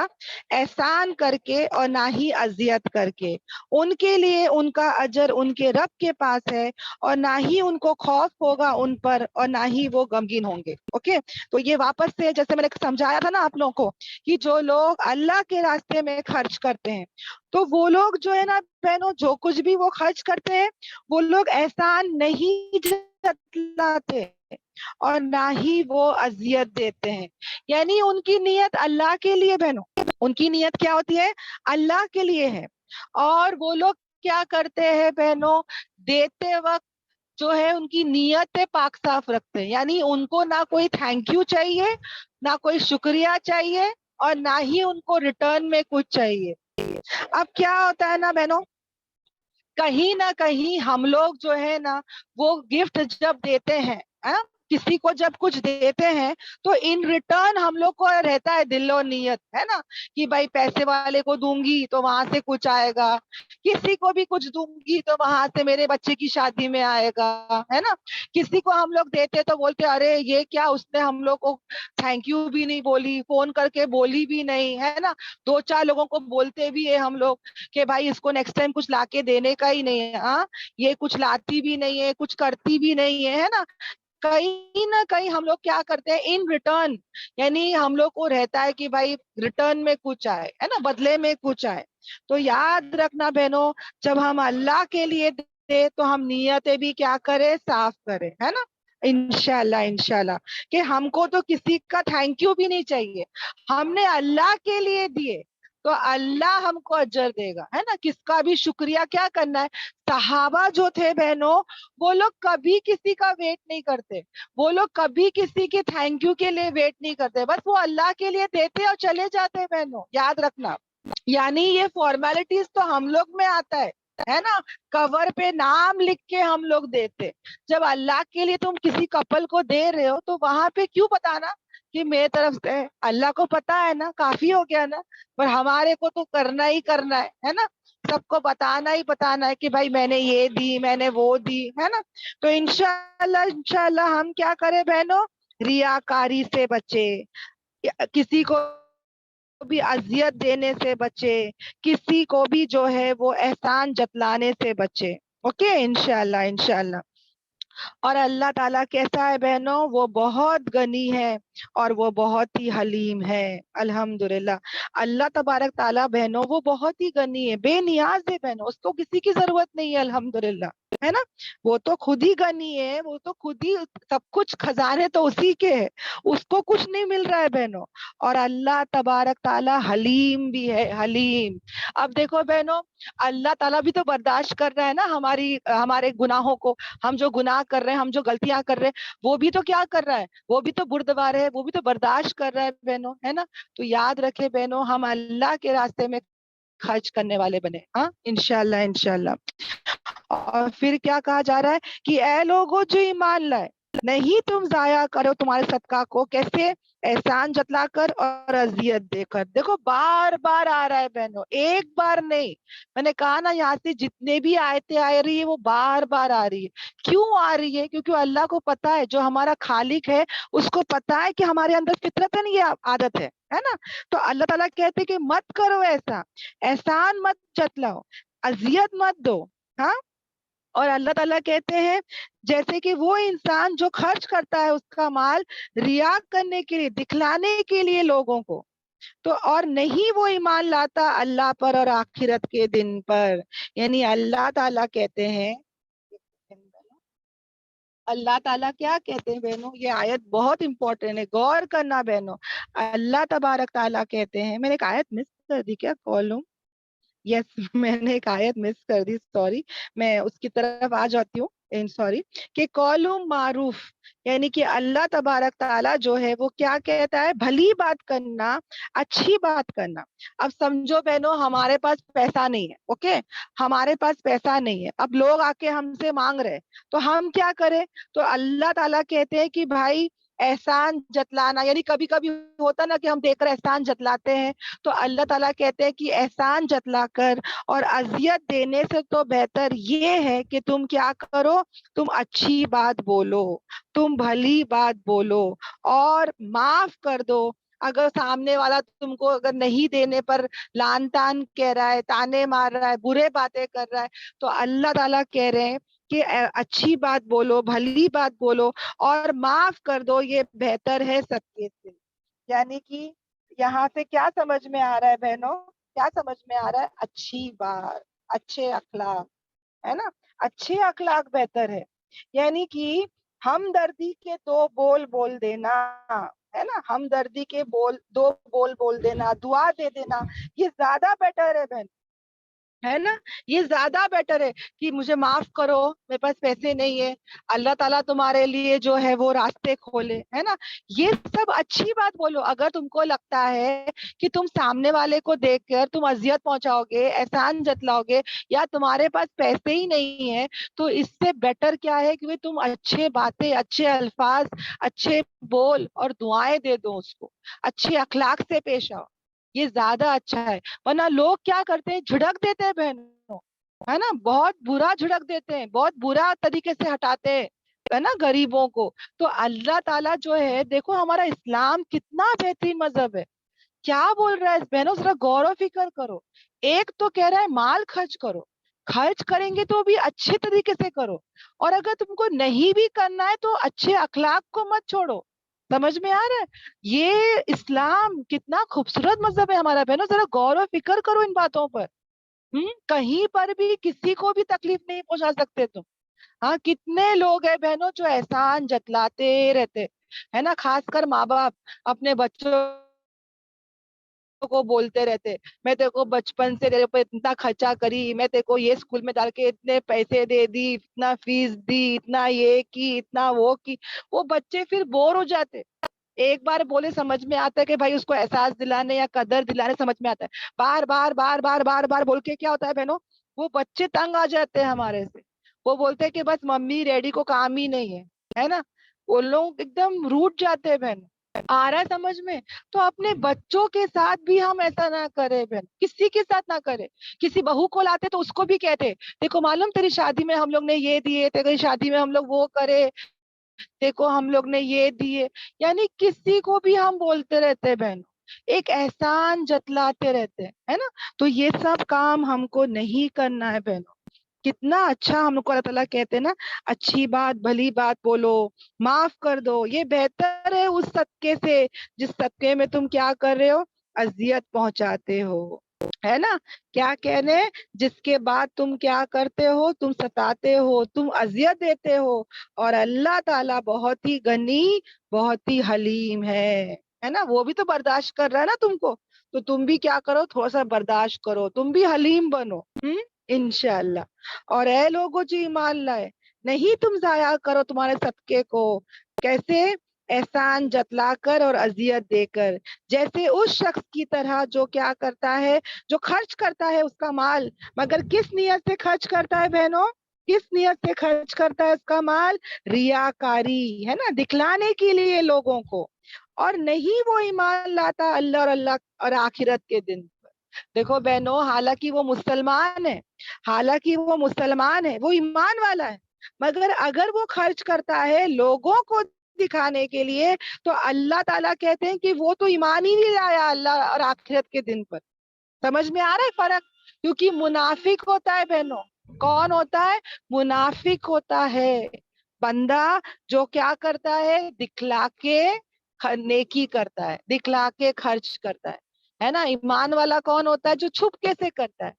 احسان کر کے اور نہ ہی اذیت کر کے. ان کے لیے ان کا اجر ان کے رب کے پاس ہے اور نہ ہی ان کو خوف ہوگا ان پر اور نہ ہی وہ غمگین ہوں گے. اوکے, تو یہ واپس سے جیسے میں نے سمجھایا تھا نا آپ لوگوں کو کہ جو لوگ اللہ کے راستے میں خرچ کرتے ہیں تو وہ لوگ جو ہے نا بہنوں, جو کچھ بھی وہ خرچ کرتے ہیں وہ لوگ احسان نہیں جتلاتے اور نہ ہی وہ اذیت دیتے ہیں. یعنی ان کی نیت اللہ کے لیے بہنوں, ان کی نیت کیا ہوتی ہے, اللہ کے لیے ہے. اور وہ لوگ کیا کرتے ہیں بہنوں, دیتے وقت جو ہے ان کی نیت پاک صاف رکھتے ہیں. یعنی ان کو نہ کوئی تھینک یو چاہیے, نہ کوئی شکریہ چاہیے اور نہ ہی ان کو ریٹرن میں کچھ چاہیے. اب کیا ہوتا ہے نا بہنوں, کہیں نہ کہیں ہم لوگ جو ہے نا وہ گفٹ جب دیتے ہیں, کسی کو جب کچھ دیتے ہیں تو ان ریٹرن ہم لوگ کو رہتا ہے دل و نیت ہے نا کہ بھائی پیسے والے کو دوں گی تو وہاں سے کچھ آئے گا, کسی کو بھی کچھ دوں گی تو وہاں سے میرے بچے کی شادی میں آئے گا, ہے نا. کسی کو ہم لوگ دیتے تو بولتے ارے یہ کیا, اس نے ہم لوگ کو تھینک یو بھی نہیں بولی, فون کر کے بولی بھی نہیں, ہے نا. دو چار لوگوں کو بولتے بھی ہے ہم لوگ کہ بھائی اس کو نیکسٹ ٹائم کچھ لا کے دینے کا ہی نہیں ہے, ہاں یہ کچھ لاتی بھی نہیں ہے, کچھ کرتی بھی نہیں ہے نا. کہیں نہ کہیں ہم لوگ کیا کرتے ہیں ان ریٹرن, یعنی ہم لوگ کو رہتا ہے کہ بھائی ریٹرن میں کچھ آئے, ہے نا, بدلے میں کچھ آئے. تو یاد رکھنا بہنوں, جب ہم اللہ کے لیے دے تو ہم نیتیں بھی کیا کرے, صاف کرے, ہے نا. انشاءاللہ انشاءاللہ کہ ہم کو تو کسی کا تھینک یو بھی نہیں چاہیے, ہم نے اللہ کے لیے دیے تو اللہ ہم کو اجر دے گا, ہے نا. کس کا بھی شکریہ کیا کرنا ہے. صحابہ جو تھے بہنوں وہ لوگ کبھی کسی کا ویٹ نہیں کرتے, وہ لوگ کبھی کسی کے تھینک یو کے لیے ویٹ نہیں کرتے, بس وہ اللہ کے لیے دیتے اور چلے جاتے بہنوں, یاد رکھنا. یعنی یہ فارمیلٹیز تو ہم لوگ میں آتا ہے نا, کور پہ نام لکھ کے ہم لوگ دیتے. جب اللہ کے لیے تم کسی کپل کو دے رہے ہو تو وہاں پہ کیوں بتانا کہ میری طرف سے, اللہ کو پتا ہے نا, کافی ہو گیا نا. پر ہمارے کو تو کرنا ہی کرنا ہے نا, سب کو بتانا ہی بتانا ہے کہ بھائی میں نے یہ دی, میں نے وہ دی, ہے نا. تو انشاءاللہ ہم کیا کریں بہنوں, ریاکاری سے بچے, کسی کو بھی اذیت دینے سے بچے, کسی کو بھی جو ہے وہ احسان جتلانے سے بچے. اوکے, انشاءاللہ انشاءاللہ. اور اللہ تعالیٰ کیسا ہے بہنوں, وہ بہت غنی ہے اور وہ بہت ہی حلیم ہے. الحمدللہ اللہ تبارک تعالیٰ بہنوں وہ بہت ہی غنی ہے, بے نیاز ہے بہنوں, اس کو کسی کی ضرورت نہیں ہے. الحمدللہ, ہے نا. وہ تو خود ہی غنی ہے, وہ تو خود ہی سب کچھ, خزانے تو اسی کے ہے, اس کو کچھ نہیں مل رہا ہے بہنوں. اور اللہ تبارک تعالیٰ حلیم بھی ہے, حلیم. اب دیکھو بہنوں, اللہ تعالیٰ بھی تو برداشت کر رہا ہے نا ہمارے گناہوں کو. ہم جو گناہ کر رہے ہیں, ہم جو غلطیاں کر رہے ہیں, وہ بھی تو کیا کر رہا ہے, وہ بھی تو بردبار ہے, وہ بھی تو برداشت کر رہا ہے بہنوں, ہے نا. تو یاد رکھے بہنوں, ہم اللہ کے راستے میں خرچ کرنے والے بنے, ہاں انشاءاللہ انشاءاللہ. اور پھر کیا کہا جا رہا ہے کہ اے لوگوں جو ایمان لائے, نہیں تم ضائع کرو تمہارے صدقہ کو, کیسے, احسان جتلا کر اور اذیت دے کر. دیکھو بار بار آ رہا ہے بہنوں, ایک بار نہیں. میں نے کہا نا یہاں سے جتنے بھی آیتیں آ رہی ہے وہ بار بار آ رہی ہے. کیوں آ رہی ہے, کیونکہ اللہ کو پتا ہے, جو ہمارا خالق ہے اس کو پتا ہے کہ ہمارے اندر فطرت ہے نا, یہ عادت ہے نا. تو اللہ تعالیٰ کہتے کہ مت کرو ایسا, احسان مت جتلاؤ, اذیت مت دو, ہاں. اور اللہ تعالیٰ کہتے ہیں جیسے کہ وہ انسان جو خرچ کرتا ہے اس کا مال ریا کرنے کے لیے, دکھلانے کے لیے لوگوں کو, تو اور نہیں وہ ایمان لاتا اللہ پر اور آخرت کے دن پر. یعنی اللہ تعالیٰ کہتے ہیں, اللہ تعالیٰ کیا کہتے ہیں بہنوں, یہ آیت بہت امپورٹنٹ ہے, غور کرنا بہنوں. اللہ تبارک تعالیٰ کہتے ہیں, میں نے ایک آیت مس کر دی کیا, کالوں, یس میں نے ایک آیت مس کر دی, سوری, میں اس کی طرف آ جاتی ہوں. सॉरी, कि कौलुम मारूफ, यानी कि अल्लाह तबारक ताला जो है वो क्या कहता है, भली बात करना, अच्छी बात करना। अब समझो बहनों, हमारे पास पैसा नहीं है, ओके, हमारे पास पैसा नहीं है, अब लोग आके हमसे मांग रहे हैं, तो हम क्या करें? तो अल्लाह ताला कहते हैं कि भाई एहसान जतलाना, यानी कभी कभी होता ना कि हम देखकर एहसान जतलाते हैं, तो अल्लाह ताला कहते हैं कि एहसान जतलाकर और अजियत देने से तो बेहतर ये है कि तुम क्या करो, तुम अच्छी बात बोलो, तुम भली बात बोलो और माफ कर दो। अगर सामने वाला तुमको अगर नहीं देने पर लान तान कह रहा है, ताने मार रहा है, बुरे बातें कर रहा है, तो अल्लाह ताला कह रहे हैं कि अच्छी बात बोलो, भली बात बोलो और माफ कर दो, ये बेहतर है सबके से। यानी कि यहाँ से क्या समझ में आ रहा है बहनों, क्या समझ में आ रहा है? अच्छी बात, अच्छे अखलाक, है ना, अच्छे अखलाक बेहतर है। यानी कि हमदर्दी के दो बोल बोल देना, है ना, हमदर्दी के बोल, दो बोल बोल देना, दुआ दे देना, ये ज्यादा बेटर है बहन, है ना, ये ज्यादा बेटर है कि मुझे माफ करो, मेरे पास पैसे नहीं है, अल्लाह ताला तुम्हारे लिए जो है वो रास्ते खोले, है ना। ये सब अच्छी बात बोलो। अगर तुमको लगता है कि तुम सामने वाले को देखकर तुम अजियत पहुंचाओगे, एहसान जतलाओगे, या तुम्हारे पास पैसे ही नहीं है, तो इससे बेटर क्या है कि भाई तुम अच्छे बातें, अच्छे अल्फाज, अच्छे बोल और दुआएं दे दो उसको, अच्छे अखलाक से पेश आओ, ये ज्यादा अच्छा है। वरना लोग क्या करते हैं, झिड़क देते हैं बहनों, है ना, बहुत बुरा झिड़क देते हैं, बहुत बुरा तरीके से हटाते हैं, है ना, गरीबों को। तो अल्लाह ताला जो है, देखो हमारा इस्लाम कितना बेहतरीन मजहब है, क्या बोल रहा है बहनों, जरा गौर फिक्र करो। एक तो कह रहा है माल खर्च करो, खर्च करेंगे तो भी अच्छे तरीके से करो, और अगर तुमको नहीं भी करना है तो अच्छे अखलाक को मत छोड़ो। समझ में आ रहा है? ये इस्लाम कितना खूबसूरत मजहब है हमारा बहनों, जरा गौर और फिक्र करो इन बातों पर। कहीं पर भी किसी को भी तकलीफ नहीं पहुंचा सकते तुम। हाँ, कितने लोग हैं बहनों जो एहसान जतलाते रहते, है ना, खासकर माँ बाप अपने बच्चों को बोलते रहते, मैं तेरे को बचपन से तेरे पे इतना खर्चा करी, मैं तेरे को ये स्कूल में डाल के इतने पैसे दे दी, इतना फीस दी, इतना ये की, इतना वो की। वो बच्चे फिर बोर हो जाते, एक बार बोले समझ में आता है कि भाई उसको एहसास दिलाने या कदर दिलाने समझ में आता है, बार बार बार बार बार बार बोल के क्या होता है बहनों, वो बच्चे तंग आ जाते हैं हमारे से। वो बोलते हैं कि बस मम्मी डैडी को काम ही नहीं है ना, वो लोग एकदम रूठ जाते हैं बहन। आ रहा है समझ में? तो अपने बच्चों के साथ भी हम ऐसा ना करें बहन, किसी के साथ ना करें। किसी बहू को लाते तो उसको भी कहते, देखो मालूम तेरी शादी में हम लोग ने ये दिए, तेरी शादी में हम लोग वो करे, देखो हम लोग ने ये दिए। यानी किसी को भी हम बोलते रहते हैं बहनों, एक एहसान जतलाते रहते हैं, है ना। तो ये सब काम हमको नहीं करना है बहनों। कितना अच्छा हमको अल्लाह ताला कहते हैं ना, अच्छी बात भली बात बोलो, माफ कर दो, ये बेहतर है उस सदके से जिस सदके में तुम क्या कर रहे हो, अजियत पहुंचाते हो, है ना। क्या कहने, जिसके बाद तुम क्या करते हो, तुम सताते हो, तुम अजियत देते हो, और अल्लाह ताला बहुत ही गनी, बहुत ही हलीम है ना, वो भी तो बर्दाश्त कर रहा है ना तुमको, तो तुम भी क्या करो, थोड़ा सा बर्दाश्त करो, तुम भी हलीम बनो, इंशाअल्लाह। और ए लोगो जो ईमान लाए, नहीं तुम जाया करो तुम्हारे सदके को, कैसे, एहसान जतलाकर और अजियत देकर, जैसे उस शख्स की तरह जो क्या करता है, जो खर्च करता है उसका माल, मगर किस नियत से खर्च करता है बहनों, किस नियत से खर्च करता है उसका माल, रियाकारी, है ना, दिखलाने के लिए लोगों को, और नहीं वो ईमान लाता अल्लाह और आखिरत के दिन। देखो बहनों, हालांकि वो मुसलमान है, हालांकि वो मुसलमान है, वो ईमान वाला है, मगर अगर वो खर्च करता है लोगों को दिखाने के लिए, तो अल्लाह ताला कहते हैं कि वो तो ईमान ही नहीं लाया अल्लाह और आखिरत के दिन पर। समझ में आ रहा है फर्क? क्योंकि मुनाफिक होता है बहनों, कौन होता है, मुनाफिक होता है बंदा, जो क्या करता है, दिखला के नेकी करता है, दिखला के खर्च करता है ना। ईमान वाला कौन होता है, जो छुप के से करता है,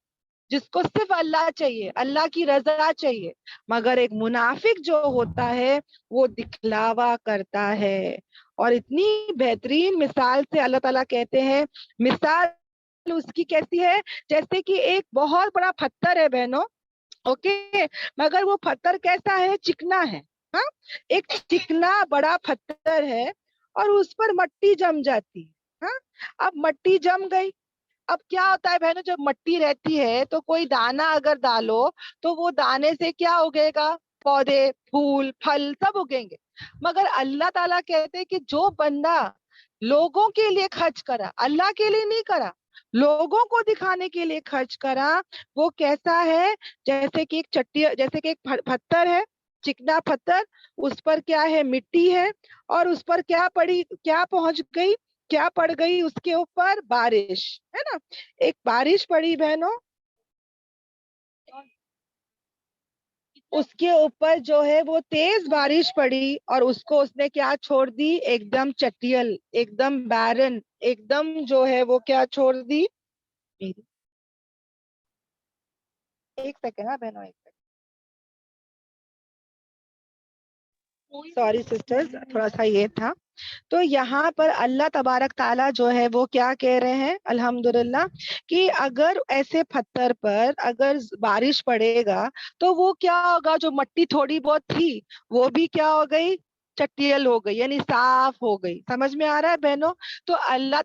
जिसको सिर्फ अल्लाह चाहिए, अल्लाह की रजा चाहिए। मगर एक मुनाफिक जो होता है, वो दिखलावा करता है। और इतनी बेहतरीन मिसाल से अल्लाह ताला कहते हैं, मिसाल उसकी कैसी है, जैसे कि एक बहुत बड़ा पत्थर है बहनों, ओके, मगर वो पत्थर कैसा है, चिकना है। हाँ, एक चिकना बड़ा पत्थर है और उस पर मट्टी जम जाती है। हाँ, अब मट्टी जम गई, अब क्या होता है बहनों, जब मट्टी रहती है तो कोई दाना अगर डालो तो वो दाने से क्या उगेगा, पौधे, फूल, फल सब उगेंगे। मगर अल्लाह ताला कहते हैं कि जो बंदा लोगों के लिए खर्च करा, अल्लाह के लिए नहीं करा, लोगों को दिखाने के लिए खर्च करा, वो कैसा है, जैसे कि एक चट्टी, जैसे कि एक पत्थर है, चिकना पत्थर, उस पर क्या है, मिट्टी है, और उस पर क्या पड़ी, क्या पहुंच गई, क्या पड़ गई उसके ऊपर, बारिश, है ना। एक बारिश पड़ी बहनों, उसके ऊपर जो है वो तेज बारिश पड़ी और उसको उसने क्या छोड़ दी, एकदम चटियल, एकदम बैरन, एकदम जो है वो क्या छोड़ दी। एक सेकेंड, हाँ बहनों, एक सेकेंड, सॉरी सिस्टर्स, थोड़ा सा ये था। तो यहाँ पर अल्लाह तबारक ताला जो है वो क्या कह रहे हैं, अल्हम्दुलिल्लाह, कि अगर ऐसे पत्थर पर अगर बारिश पड़ेगा तो वो क्या होगा, जो मट्टी थोड़ी बहुत थी वो भी क्या हो गई, चटियल हो गई, यानी साफ हो गई। समझ में आ रहा है बहनों। तो अल्लाह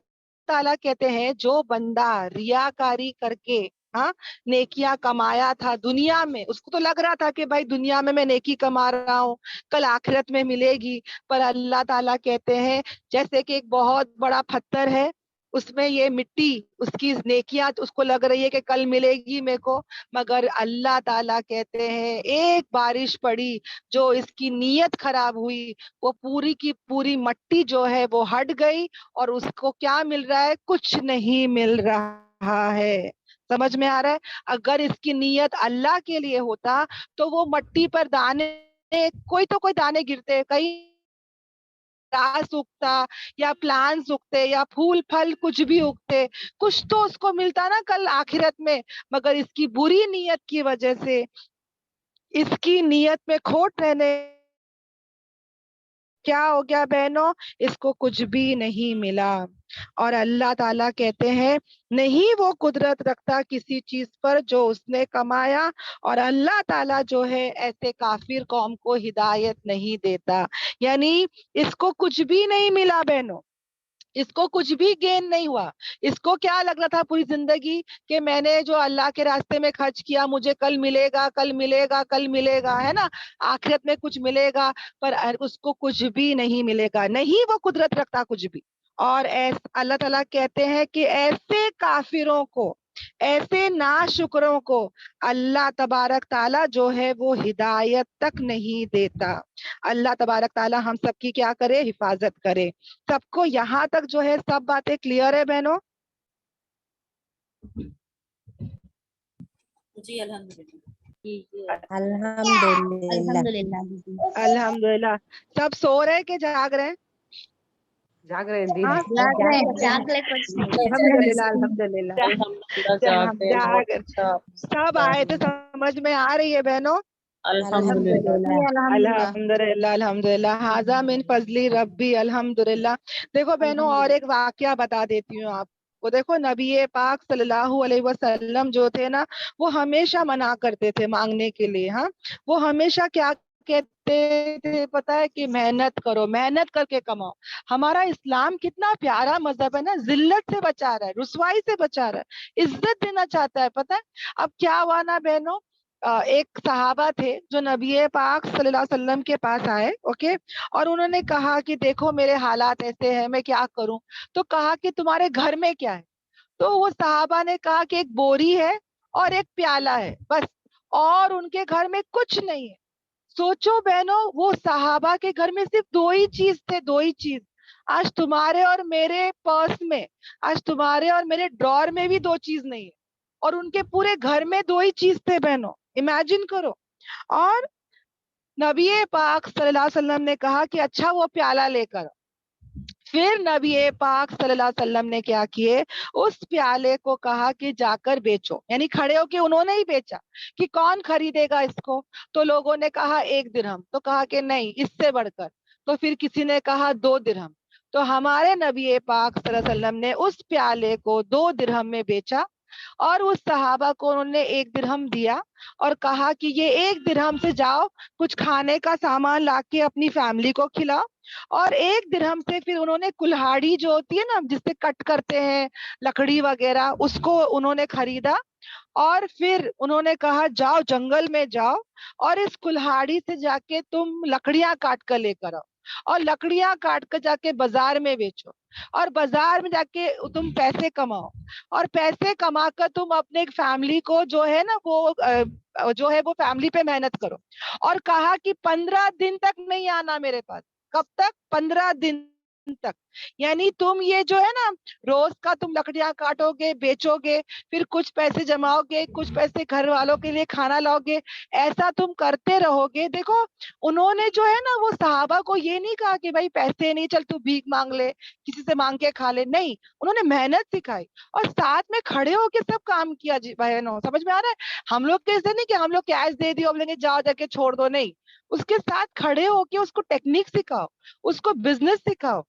ताला कहते हैं जो बंदा रियाकारी करके, हाँ, नेकियां कमाया था दुनिया में, उसको तो लग रहा था कि भाई दुनिया में मैं नेकी कमा रहा हूँ, कल आखिरत में मिलेगी, पर अल्लाह ताला कहते हैं जैसे कि एक बहुत बड़ा पत्थर है, उसमें ये मिट्टी, उसकी नेकियां उसको लग रही है कि कल मिलेगी मेरे को, मगर अल्लाह ताला कहते हैं एक बारिश पड़ी, जो इसकी नीयत खराब हुई, वो पूरी की पूरी मट्टी जो है वो हट गई, और उसको क्या मिल रहा है, कुछ नहीं मिल रहा है। समझ में आ रहा है। अगर इसकी नीयत अल्लाह के लिए होता तो वो मट्टी पर दाने, कोई तो कोई दाने गिरते, कई घास उगता या प्लांट्स उगते या फूल फल कुछ भी उगते, कुछ तो उसको मिलता ना कल आखिरत में। मगर इसकी बुरी नीयत की वजह से, इसकी नीयत में खोट रहने, क्या हो गया बहनों, इसको कुछ भी नहीं मिला। और अल्लाह ताला कहते हैं नहीं वो कुदरत रखता किसी चीज पर जो उसने कमाया, और अल्लाह ताला जो है ऐसे काफिर कौम को हिदायत नहीं देता। यानी इसको कुछ भी नहीं मिला बहनों, इसको कुछ भी गेन नहीं हुआ। इसको क्या लग रहा था पूरी जिंदगी कि मैंने जो अल्लाह के रास्ते में खर्च किया मुझे कल मिलेगा, कल मिलेगा, कल मिलेगा, है ना, आखिरत में कुछ मिलेगा, पर उसको कुछ भी नहीं मिलेगा, नहीं वो कुदरत रखता कुछ भी। और अल्लाह ताला कहते हैं कि ऐसे काफिरों को, ऐसे नाशुकरों को अल्लाह तबारक ताला जो है वो हिदायत तक नहीं देता। अल्लाह तबारक ताला हम सबकी क्या करे, हिफाजत करे। सबको यहाँ तक जो है सब बातें क्लियर है बहनों। जी अल्हम्दुलिल्लाह। अल्हम्दुलिल्लाह। अल्हम्दुलिल्लाह दीदी। अल्हम्दुलिल्लाह। सब सो रहे हैं कि जाग रहे हैं? जाग रहे हैं हाँ, दीदी। जाग ले कुछ नहीं। अल्हम्दुलिल्लाह, अल्हम्दुलिल्लाह। अल्हम्दुलिल्लाह जाग रहे हैं, बहुत जाग, अच्छा। सब आए तो समझ में आ रही है बहनों। अल्हम्दुलिल्लाह। अल्हम्दुलिल्लाह। अल्हम्दुलिल्लाह, अल्हम्दुलिल्लाह, हाजा मिन फजली रब्बी, अल्हम्दुलिल्लाह। देखो बहनों, और एक वाकया बता देती हूँ आपको। देखो नबी पाक सल्लल्लाहु अलैहि वसल्लम जो थे ना, वो हमेशा मना करते थे मांगने के लिए। हाँ, वो हमेशा क्या कहते थे पता है, कि मेहनत करो, मेहनत करके कमाओ। हमारा इस्लाम कितना प्यारा मजहब है ना, जिल्लत से बचा रहा है, रुसवाई से बचा रहा है, इज्जत देना चाहता है, पता है। अब क्या हुआ ना बहनों, एक सहाबा थे जो नबी पाक सल्लल्लाहु अलैहि वसल्लम के पास आए, ओके, और उन्होंने कहा कि देखो मेरे हालात ऐसे हैं, मैं क्या करूं। तो कहा कि तुम्हारे घर में क्या है। तो वो सहाबा ने कहा कि एक बोरी है और एक प्याला है, बस, और उनके घर में कुछ नहीं है। सोचो बहनों, वो सहाबा के घर में सिर्फ दो ही चीज थे, दो ही चीज। आज तुम्हारे और मेरे पर्स में, आज तुम्हारे और मेरे ड्रॉर में भी दो चीज नहीं है, और उनके पूरे घर में दो ही चीज थे बहनों, इमेजिन करो। और नबी पाक सल्लल्लाहु अलैहि वसल्लम ने कहा कि अच्छा वो प्याला लेकर। फिर नबी पाक सल्लल्लाहु अलैहि वसल्लम ने क्या किए, उस प्याले को कहा कि जाकर बेचो, यानी खड़े होके उन्होंने ही बेचा, कि कौन खरीदेगा इसको। तो लोगों ने कहा 1 दिरहम, तो कहा कि नहीं इससे बढ़कर। तो फिर किसी ने कहा 2 दिरहम। तो हमारे नबी पाक सल्लल्लाहु अलैहि वसल्लम ने उस प्याले को 2 दिरहम में बेचा। اور اس صحابہ کو انہوں نے 1 درہم دیا اور کہا کہ یہ 1 درہم سے جاؤ کچھ کھانے کا سامان لا کے اپنی فیملی کو کھلاؤ، اور 1 درہم سے پھر انہوں نے کلہاڑی جو ہوتی ہے نا جس سے کٹ کرتے ہیں لکڑی وغیرہ، اس کو انہوں نے خریدا، اور پھر انہوں نے کہا جاؤ جنگل میں جاؤ اور اس کلہاڑی سے جا کے تم لکڑیاں کاٹ کر لے کر آؤ، اور لکڑیاں کاٹ کر جا کے بازار میں بیچو، اور بازار میں جا کے تم پیسے کماؤ، اور پیسے کما کر تم اپنے ایک فیملی کو جو ہے نا وہ جو ہے وہ فیملی پہ محنت کرو، اور کہا کہ 15 دن تک نہیں آنا میرے پاس۔ کب تک؟ 15 دن تک۔ یعنی تم یہ جو ہے نا روز کا تم لکڑیاں کاٹو گے، بیچو گے، پھر کچھ پیسے جماؤ گے، کچھ پیسے گھر والوں کے لیے کھانا لاؤ گے، ایسا تم کرتے رہو گے۔ دیکھو انہوں نے جو ہے نا وہ صحابہ کو یہ نہیں کہا کہ بھائی پیسے نہیں، چل تو بھیک مانگ لے، کسی سے مانگ کے کھا لے، نہیں، انہوں نے محنت سکھائی اور ساتھ میں کھڑے ہو کے سب کام کیا۔ جی بہنوں سمجھ میں آ رہا ہے؟ ہم لوگ کیسے نہیں کہ ہم لوگ کیش دے دیو، ہم لیں گے جاؤ جا کے چھوڑ دو، نہیں، اس کے ساتھ کھڑے ہو کے اس کو ٹیکنیک سکھاؤ، اس کو بزنس سکھاؤ۔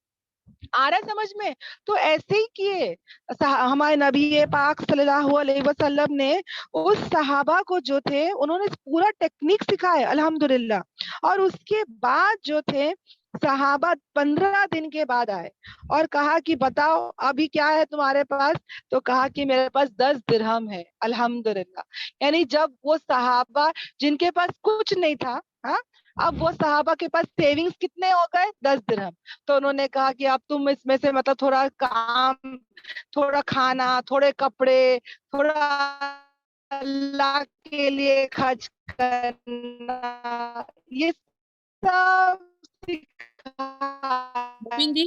آ رہا ہے سمجھ میں؟ تو ایسے ہی کیے ہمارے نبی پاک صلی اللہ علیہ وسلم نے اس صحابہ کو جو تھے انہوں نے پورا ٹیکنیک سکھایا الحمدللہ، اور اس کے بعد جو تھے صحابہ 15 دن کے بعد آئے اور کہا کہ بتاؤ ابھی کیا ہے تمہارے پاس؟ تو کہا کہ میرے پاس 10 درہم ہے الحمدللہ۔ یعنی جب وہ صحابہ جن کے پاس کچھ نہیں تھا، ہاں، اب وہ صحابہ کے پاس سیونگز کتنے ہو گئے؟ 10 درہم۔ تو انہوں نے کہا کہ اب تم اس میں سے مطلب تھوڑا کام، تھوڑا کھانا، تھوڑے کپڑے، تھوڑا اللہ کے لیے خرچ کرنا، یہ سب مومن جی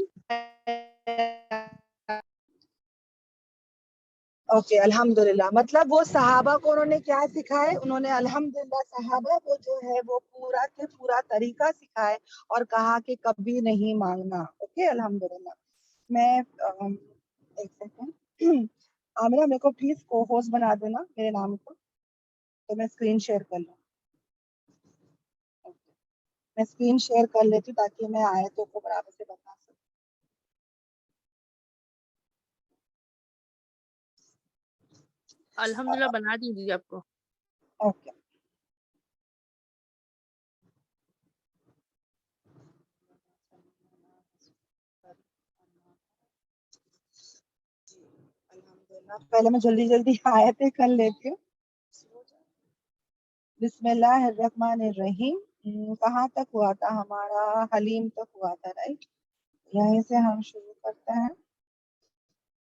اوکے الحمدللہ۔ مطلب وہ صحابہ کو انہوں نے کیا سکھائے؟ انہوں نے الحمدللہ صحابہ کو جو ہے وہ پورا کے پورا طریقہ سکھائے اور کہا کہ کبھی نہیں مانگنا۔ اوکے الحمدللہ۔ میں ایک سیکنڈ عامرہ میرے کو پلیز کو ہوسٹ بنا دینا میرے نام کو، تو میں اسکرین شیئر کر لوں۔ میں اسکرین شیئر کر لیتی ہوں تاکہ میں آیتوں کو برابر سے بتا سکوں۔ الحمدللہ بنا دیجیے آپ کو۔ اوکے پہلے میں جلدی جلدی آیتیں کر لیتی ہوں۔ بسم اللہ الرحمن الرحیم۔ کہاں تک ہوا تھا ہمارا؟ حلیم تک ہوا تھا، رائٹ؟ یہیں سے ہم شروع کرتے ہیں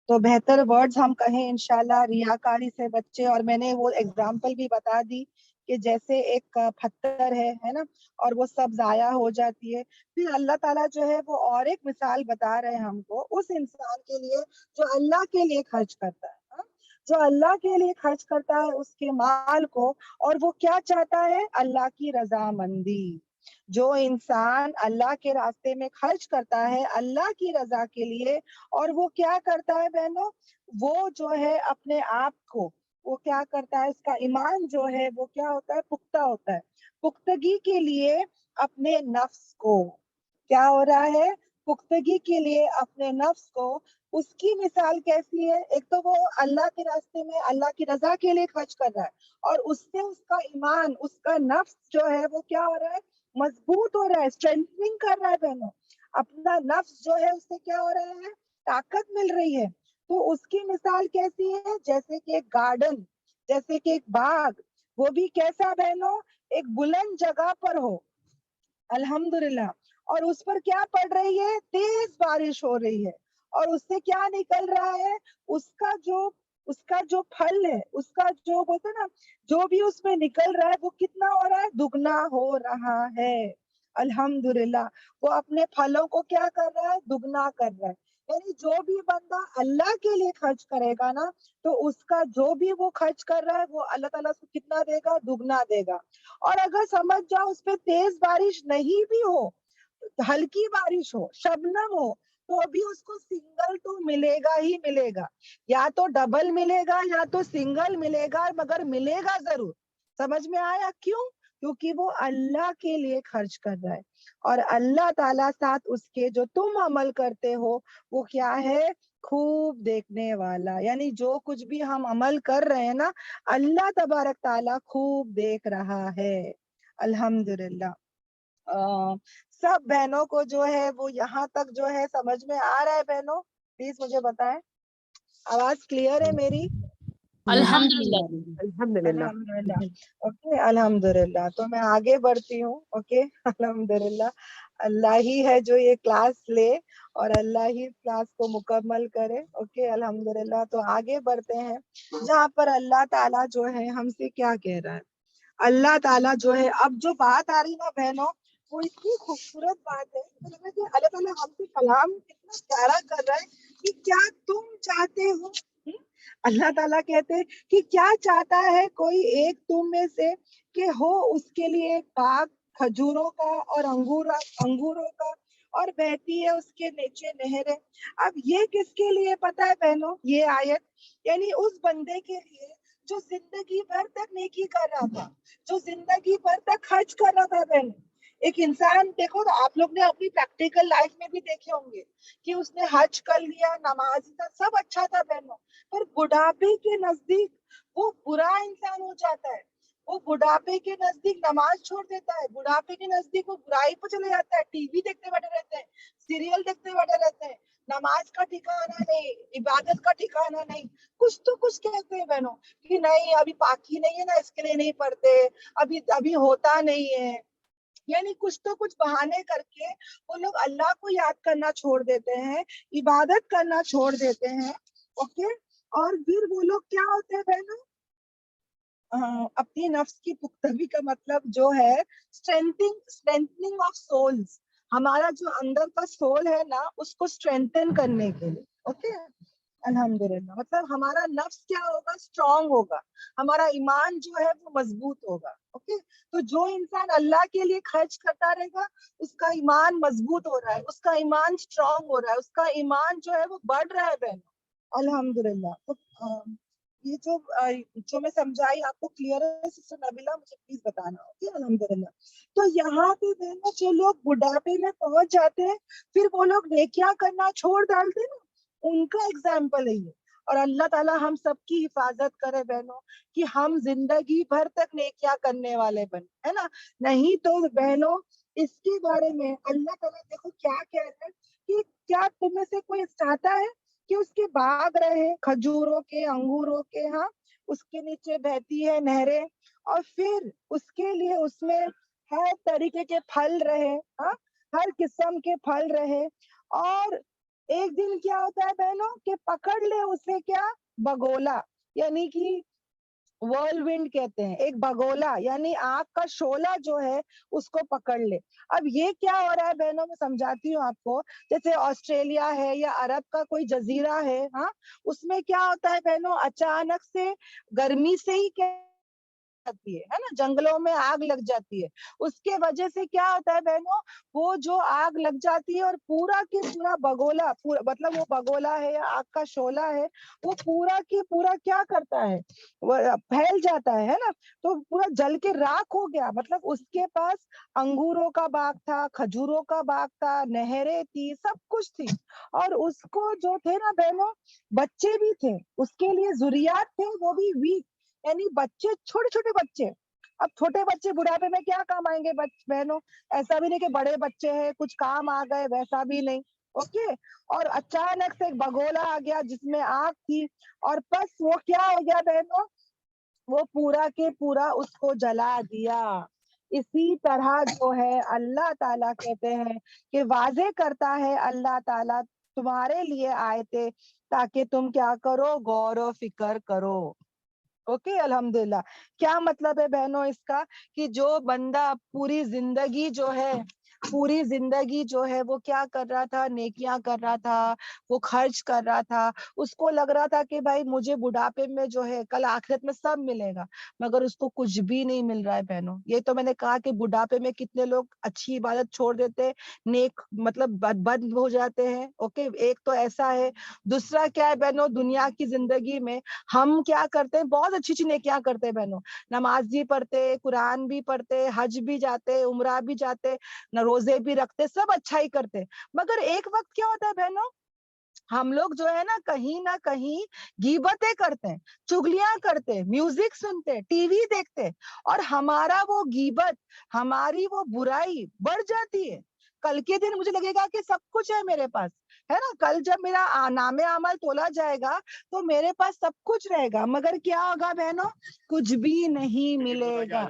تو بہتر ورڈز ہم کہیں انشاءاللہ ریاکاری سے بچے، اور میں نے وہ ایگزامپل بھی بتا دی کہ جیسے ایک پتھر ہے نا، اور وہ سب ضائع ہو جاتی ہے، پھر اللہ تعالیٰ جو ہے وہ اور ایک مثال بتا رہے ہیں ہم کو اس انسان کے لیے جو اللہ کے لیے خرچ کرتا ہے، ہاں؟ جو اللہ کے لیے خرچ کرتا ہے اس کے مال کو، اور وہ کیا چاہتا ہے؟ اللہ کی رضامندی۔ جو انسان اللہ کے راستے میں خرچ کرتا ہے اللہ کی رضا کے لیے، اور وہ کیا کرتا ہے بہنوں؟ وہ جو ہے اپنے آپ کو وہ کیا کرتا ہے؟ اس کا ایمان جو ہے وہ کیا ہوتا ہے؟ پختہ ہوتا ہے۔ پختگی کے لیے اپنے نفس کو کیا ہو رہا ہے؟ پختگی کے لیے اپنے نفس کو، اس کی مثال کیسی ہے؟ ایک تو وہ اللہ کے راستے میں اللہ کی رضا کے لیے خرچ کر رہا ہے، اور اس سے اس کا ایمان، اس کا نفس جو ہے وہ کیا ہو رہا ہے؟ مضبوط ہو رہا ہے، اسٹرینتھنگ کر رہا ہے بہنوں۔ اپنا نفس جو ہے اس سے کیا ہو رہا ہے؟ طاقت مل رہی ہے۔ تو اس کی مثال کیسی ہے؟ جیسے کہ ایک گارڈن، جیسے کہ ایک باغ، وہ بھی کیسا بہنوں؟ ایک بلند جگہ پر ہو الحمدللہ، اور اس پر کیا پڑ رہی ہے؟ تیز بارش ہو رہی ہے، اور اس سے کیا نکل رہا ہے؟ اس کا جو پھل ہے، اس کا جو بولتے نا جو بھی اس میں نکل رہا ہے وہ کتنا ہو رہا ہے؟ دگنا ہو رہا ہے الحمدللہ۔ وہ اپنے پھلوں کو کیا کر رہا ہے؟ دگنا کر رہا ہے۔ یعنی جو بھی بندہ اللہ کے لیے خرچ کرے گا نا، تو اس کا جو بھی وہ خرچ کر رہا ہے وہ اللہ تعالیٰ اس کو کتنا دے گا؟ دگنا دے گا۔ اور اگر سمجھ جاؤ اس پہ تیز بارش نہیں بھی ہو، ہلکی بارش ہو، شبنم ہو، تو بھی اس کو سنگل تو ملے گا ہی ملے گا، یا تو ڈبل ملے گا یا تو سنگل ملے گا، مگر ملے گا ضرور۔ سمجھ میں آیا؟ کیوں؟ کیونکہ وہ اللہ کے لیے خرچ کر رہا ہے، اور اللہ تعالیٰ ساتھ اس کے جو تم عمل کرتے ہو وہ کیا ہے؟ خوب دیکھنے والا. یعنی جو کچھ بھی ہم عمل کر رہے ہیں نا، اللہ تبارک تعالیٰ خوب دیکھ رہا ہے. الحمدللہ. سب بہنوں کو جو ہے وہ یہاں تک جو ہے سمجھ میں آ رہا ہے؟ بہنوں پلیز مجھے بتائیں، آواز کلیئر ہے میری؟ الحمدللہ. الحمدللہ. الحمدللہ. اوکے الحمدللہ. تو میں آگے بڑھتی ہوں. اوکے الحمدللہ. اللہ ہی ہے جو یہ کلاس لے اور اللہ ہی کلاس کو مکمل کرے. اوکے الحمدللہ. تو آگے بڑھتے ہیں جہاں پر اللہ تعالیٰ جو ہے ہم سے کیا کہہ رہا ہے. اللہ تعالیٰ جو ہے، اب جو بات آ رہی نا بہنوں، وہ اتنی خوبصورت بات ہے. اللہ تعالیٰ ہم سے کلام اتنا پیارا کر رہا ہے کہ کیا تم چاہتے ہو. اللہ تعالیٰ کہتے ہیں کہ کیا چاہتا ہے کوئی ایک تم میں سے کہ ہو اس کے لیے باغ کھجوروں کا اور انگوروں کا، اور بہتی ہے اس کے نیچے نہریں. اب یہ کس کے لیے پتا ہے بہنوں؟ یہ آیت یعنی اس بندے کے لیے جو زندگی بھر تک نیکی کر رہا تھا، جو زندگی بھر تک خرچ کر رہا تھا. بہن ایک انسان دیکھو، آپ لوگ نے اپنی پریکٹیکل لائف میں بھی دیکھے ہوں گے کہ اس نے حج کر لیا، نماز تھا، سب اچھا تھا بہنوں، پر بڑھاپے کے نزدیک وہ برا انسان ہو جاتا ہے. وہ بڑھاپے کے نزدیک نماز چھوڑ دیتا ہے، بڑھاپے کے نزدیک وہ برائی پہ چلے جاتا ہے، ٹی وی دیکھتے بیٹھے رہتے ہیں، سیریل دیکھتے بیٹھے رہتے ہیں، نماز کا ٹھکانا نہیں، عبادت کا ٹھکانا نہیں. کچھ تو کچھ کہتے ہیں بہنوں کہ نہیں ابھی پاکی نہیں ہے نا، اس کے لیے نہیں پڑھتے، ابھی ہوتا نہیں ہے. یعنی کچھ تو کچھ بہانے کر کے وہ لوگ اللہ کو یاد کرنا چھوڑ دیتے ہیں، عبادت کرنا چھوڑ دیتے ہیں. اوکے. اور پھر وہ لوگ کیا ہوتے ہیں بہنوں؟ اپنی نفس کی پختگی کا مطلب جو ہے اسٹرینتھنگ آف سولز. ہمارا جو اندر کا سول ہے نا، اس کو اسٹرینتھن کرنے کے لیے. اوکے الحمدللہ. مطلب ہمارا نفس کیا ہوگا؟ اسٹرانگ ہوگا، ہمارا ایمان جو ہے وہ مضبوط ہوگا. اوکے. تو جو انسان اللہ کے لیے خرچ کرتا رہے گا اس کا ایمان مضبوط ہو رہا ہے، اس کا ایمان اسٹرانگ ہو رہا ہے، اس کا ایمان جو ہے وہ بڑھ رہا ہے بہنوں. الحمدللہ. تو یہ جو میں سمجھائی آپ کو کلیئر ہے سسٹر نبیلہ؟ مجھے پلیز بتانا. اوکے الحمدللہ. تو یہاں پہ بہنوں جو لوگ بڑھاپے میں پہنچ جاتے ہیں پھر وہ لوگ نیکیاں کرنا چھوڑ ڈالتے ہیں نا، ان کا ایگزامپل ہے یہ. اور اللہ تعالیٰ ہم سب کی حفاظت کرے بہنوں کہ ہم زندگی بھر تک نیکیاں کرنے والے بنے، ہے نا. نہیں تو بہنوں اس کے بارے میں اللہ تعالیٰ دیکھو کیا کہہ رہے ہیں کہ کیا تم میں سے کوئی چاہتا ہے کہ اس کے باغ رہے کھجوروں کے، انگوروں کے، ہاں اس کے نیچے بہتی ہے نہریں، اور پھر اس کے لیے اس میں ہر طریقے کے پھل رہے، ہاں ہر قسم کے پھل رہے. اور ایک دن کیا ہوتا ہے بہنوں کہ پکڑ لے اسے کیا؟ بگولا. یعنی کہ ورل ونڈ کہتے ہیں، ایک بگولا یعنی آگ کا شعلہ جو ہے اس کو پکڑ لے. اب یہ کیا ہو رہا ہے بہنوں؟ میں سمجھاتی ہوں آپ کو. جیسے آسٹریلیا ہے یا عرب کا کوئی جزیرہ ہے، ہاں اس میں کیا ہوتا ہے بہنوں؟ اچانک سے گرمی سے ہی کیا جاتی ہے نا، جنگلوں میں آگ لگ جاتی ہے. اس کے وجہ سے کیا ہوتا ہے بہنوں؟ وہ جو آگ لگ جاتی ہے اور پورا کے پورا بگولا، مطلب وہ بگولا ہے یا آگ کا شعلہ ہے، وہ پورا کی پورا کیا کرتا ہے؟ وہ پھیل جاتا ہے نا. تو پورا جل کے راکھ ہو گیا. مطلب اس کے پاس انگوروں کا باغ تھا، کھجوروں کا باغ تھا، نہریں تھی، سب کچھ تھی. اور اس کو جو تھے نا بہنوں بچے بھی تھے، اس کے لیے ذریات تھے وہ بھی ویک، یعنی بچے چھوٹے چھوٹے بچے. اب چھوٹے بچے بڑھاپے میں کیا کام آئیں گے بہنوں؟ ایسا بھی نہیں کہ بڑے بچے ہیں کچھ کام آ گئے، ویسا بھی نہیں. اوکے. اور اچانک سے ایک بگولا آ گیا جس میں آگ تھی، اور بس وہ کیا ہو گیا بہنوں؟ وہ پورا کے پورا اس کو جلا دیا. اسی طرح جو ہے اللہ تعالیٰ کہتے ہیں کہ واضح کرتا ہے اللہ تعالیٰ تمہارے لیے آئے تھے تاکہ تم کیا کرو؟ غور و فکر کرو. اوکے الحمدللہ. کیا مطلب ہے بہنوں اس کا؟ کہ جو بندہ پوری زندگی جو ہے पूरी जिंदगी जो है वो क्या कर रहा था, नेकियां कर रहा था, वो खर्च कर रहा था, उसको लग रहा था कि भाई मुझे बुढ़ापे में जो है कल आखिरत में सब मिलेगा, मगर उसको कुछ भी नहीं मिल रहा है बहनों। ये तो मैंने कहा कि बुढ़ापे में कितने लोग अच्छी इबादत छोड़ देते, नेक मतलब बद हो जाते हैं। ओके, एक तो ऐसा है। दूसरा क्या है बहनों, दुनिया की जिंदगी में हम क्या करते हैं, बहुत अच्छी अच्छी नेकियां करते हैं बहनों, नमाज भी पढ़ते, कुरान भी पढ़ते, हज भी जाते, उमरा भी जाते, न रोजे भी रखते, सब अच्छा ही करते। मगर एक वक्त क्या होता है बहनों, हम लोग जो है ना कहीं गीबतें करते हैं, चुगलियां करते हैं, म्यूजिक सुनते हैं, टीवी देखते हैं, और हमारा वो गीबत, हमारी वो बुराई बढ़ जाती है। कल के दिन मुझे लगेगा कि सब कुछ है मेरे पास, है ना, कल जब मेरा नामे अमल तोला जाएगा तो मेरे पास सब कुछ रहेगा, मगर क्या होगा बहनों, कुछ भी नहीं मिलेगा।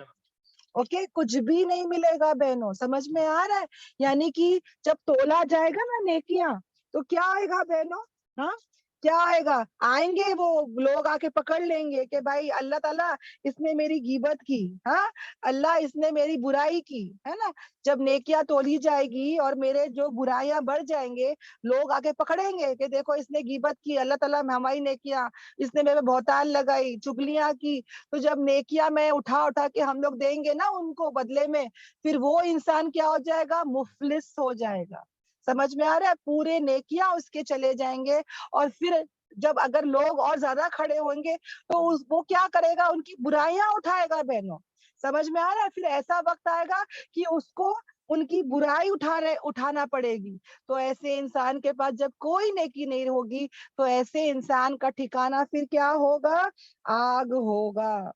ओके, कुछ भी नहीं मिलेगा बहनों, समझ में आ रहा है? यानी कि जब तोला जाएगा ना नेकियां, तो क्या आएगा बहनों, हाँ, क्या आएगा, आएंगे वो लोग आके पकड़ लेंगे कि भाई अल्लाह ताला इसने मेरी गीबत की, हाँ, अल्लाह इसने मेरी बुराई की, है ना। जब नेकियां तोली जाएगी और मेरे जो बुराइयां बढ़ जाएंगे, लोग आके पकड़ेंगे कि देखो इसने गीबत की, अल्लाह ताला हमारी नेकियां, इसने मेरे पे बहुतान लगाई, चुगलियां की। तो जब नेकिया में उठा उठा के हम लोग देंगे ना उनको बदले में, फिर वो इंसान क्या हो जाएगा, मुफलिस हो जाएगा। समझ में आ रहा है? पूरे नेकिया उसके चले जाएंगे, और फिर जब अगर लोग और ज्यादा खड़े होंगे तो वो क्या करेगा, उनकी बुराइयां उठाएगा बहनों। समझ में आ रहा है? फिर ऐसा वक्त आएगा कि उसको उनकी बुराई उठाना पड़ेगी। तो ऐसे इंसान के पास जब कोई नेकी नहीं होगी, तो ऐसे इंसान का ठिकाना फिर क्या होगा, आग होगा।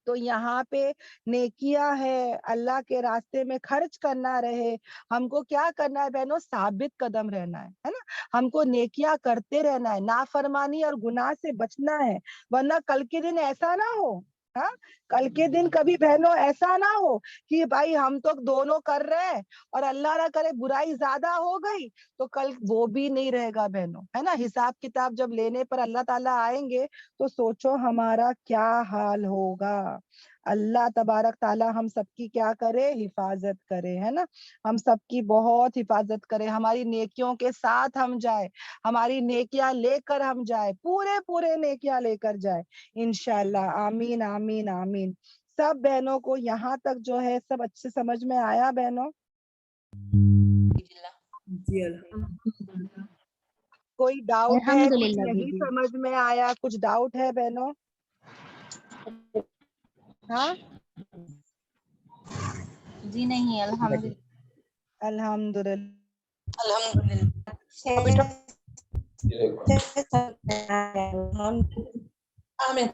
तो यहाँ पे नेकियां है, अल्लाह के रास्ते में खर्च करना रहे, हमको क्या करना है बहनों, साबित कदम रहना है ना। हमको नेकियां करते रहना है, नाफरमानी और गुनाह से बचना है, वरना कल के दिन ऐसा ना हो, हाँ, कल के दिन कभी बहनों ऐसा ना हो कि भाई हम तो दोनों कर रहे हैं और अल्लाह ना करे बुराई ज्यादा हो गई, तो कल वो भी नहीं रहेगा बहनों, है ना। हिसाब किताब जब लेने पर अल्लाह ताला आएंगे, तो सोचो हमारा क्या हाल होगा। अल्लाह तबारक ताला हम सबकी क्या करे, हिफाजत करे, है ना। हम सबकी बहुत हिफाजत करे, हमारी नेकियों के साथ हम जाए, हमारी नेकियां लेकर हम जाए, पूरे पूरे नेकियां लेकर जाए इंशाल्लाह। आमीन आमीन आमीन। सब बहनों को यहाँ तक जो है सब अच्छे समझ में आया बहनों? जी अल्हम्दुलिल्लाह। कोई डाउट है, कुछ अल्हम्दुलिल्लाह नहीं दीदी। समझ में आया, कुछ डाउट है बहनों? हाँ, जी नहीं, अल्हम्दुलिल्लाह। अल्हम्दुलिल्लाह। आमीन।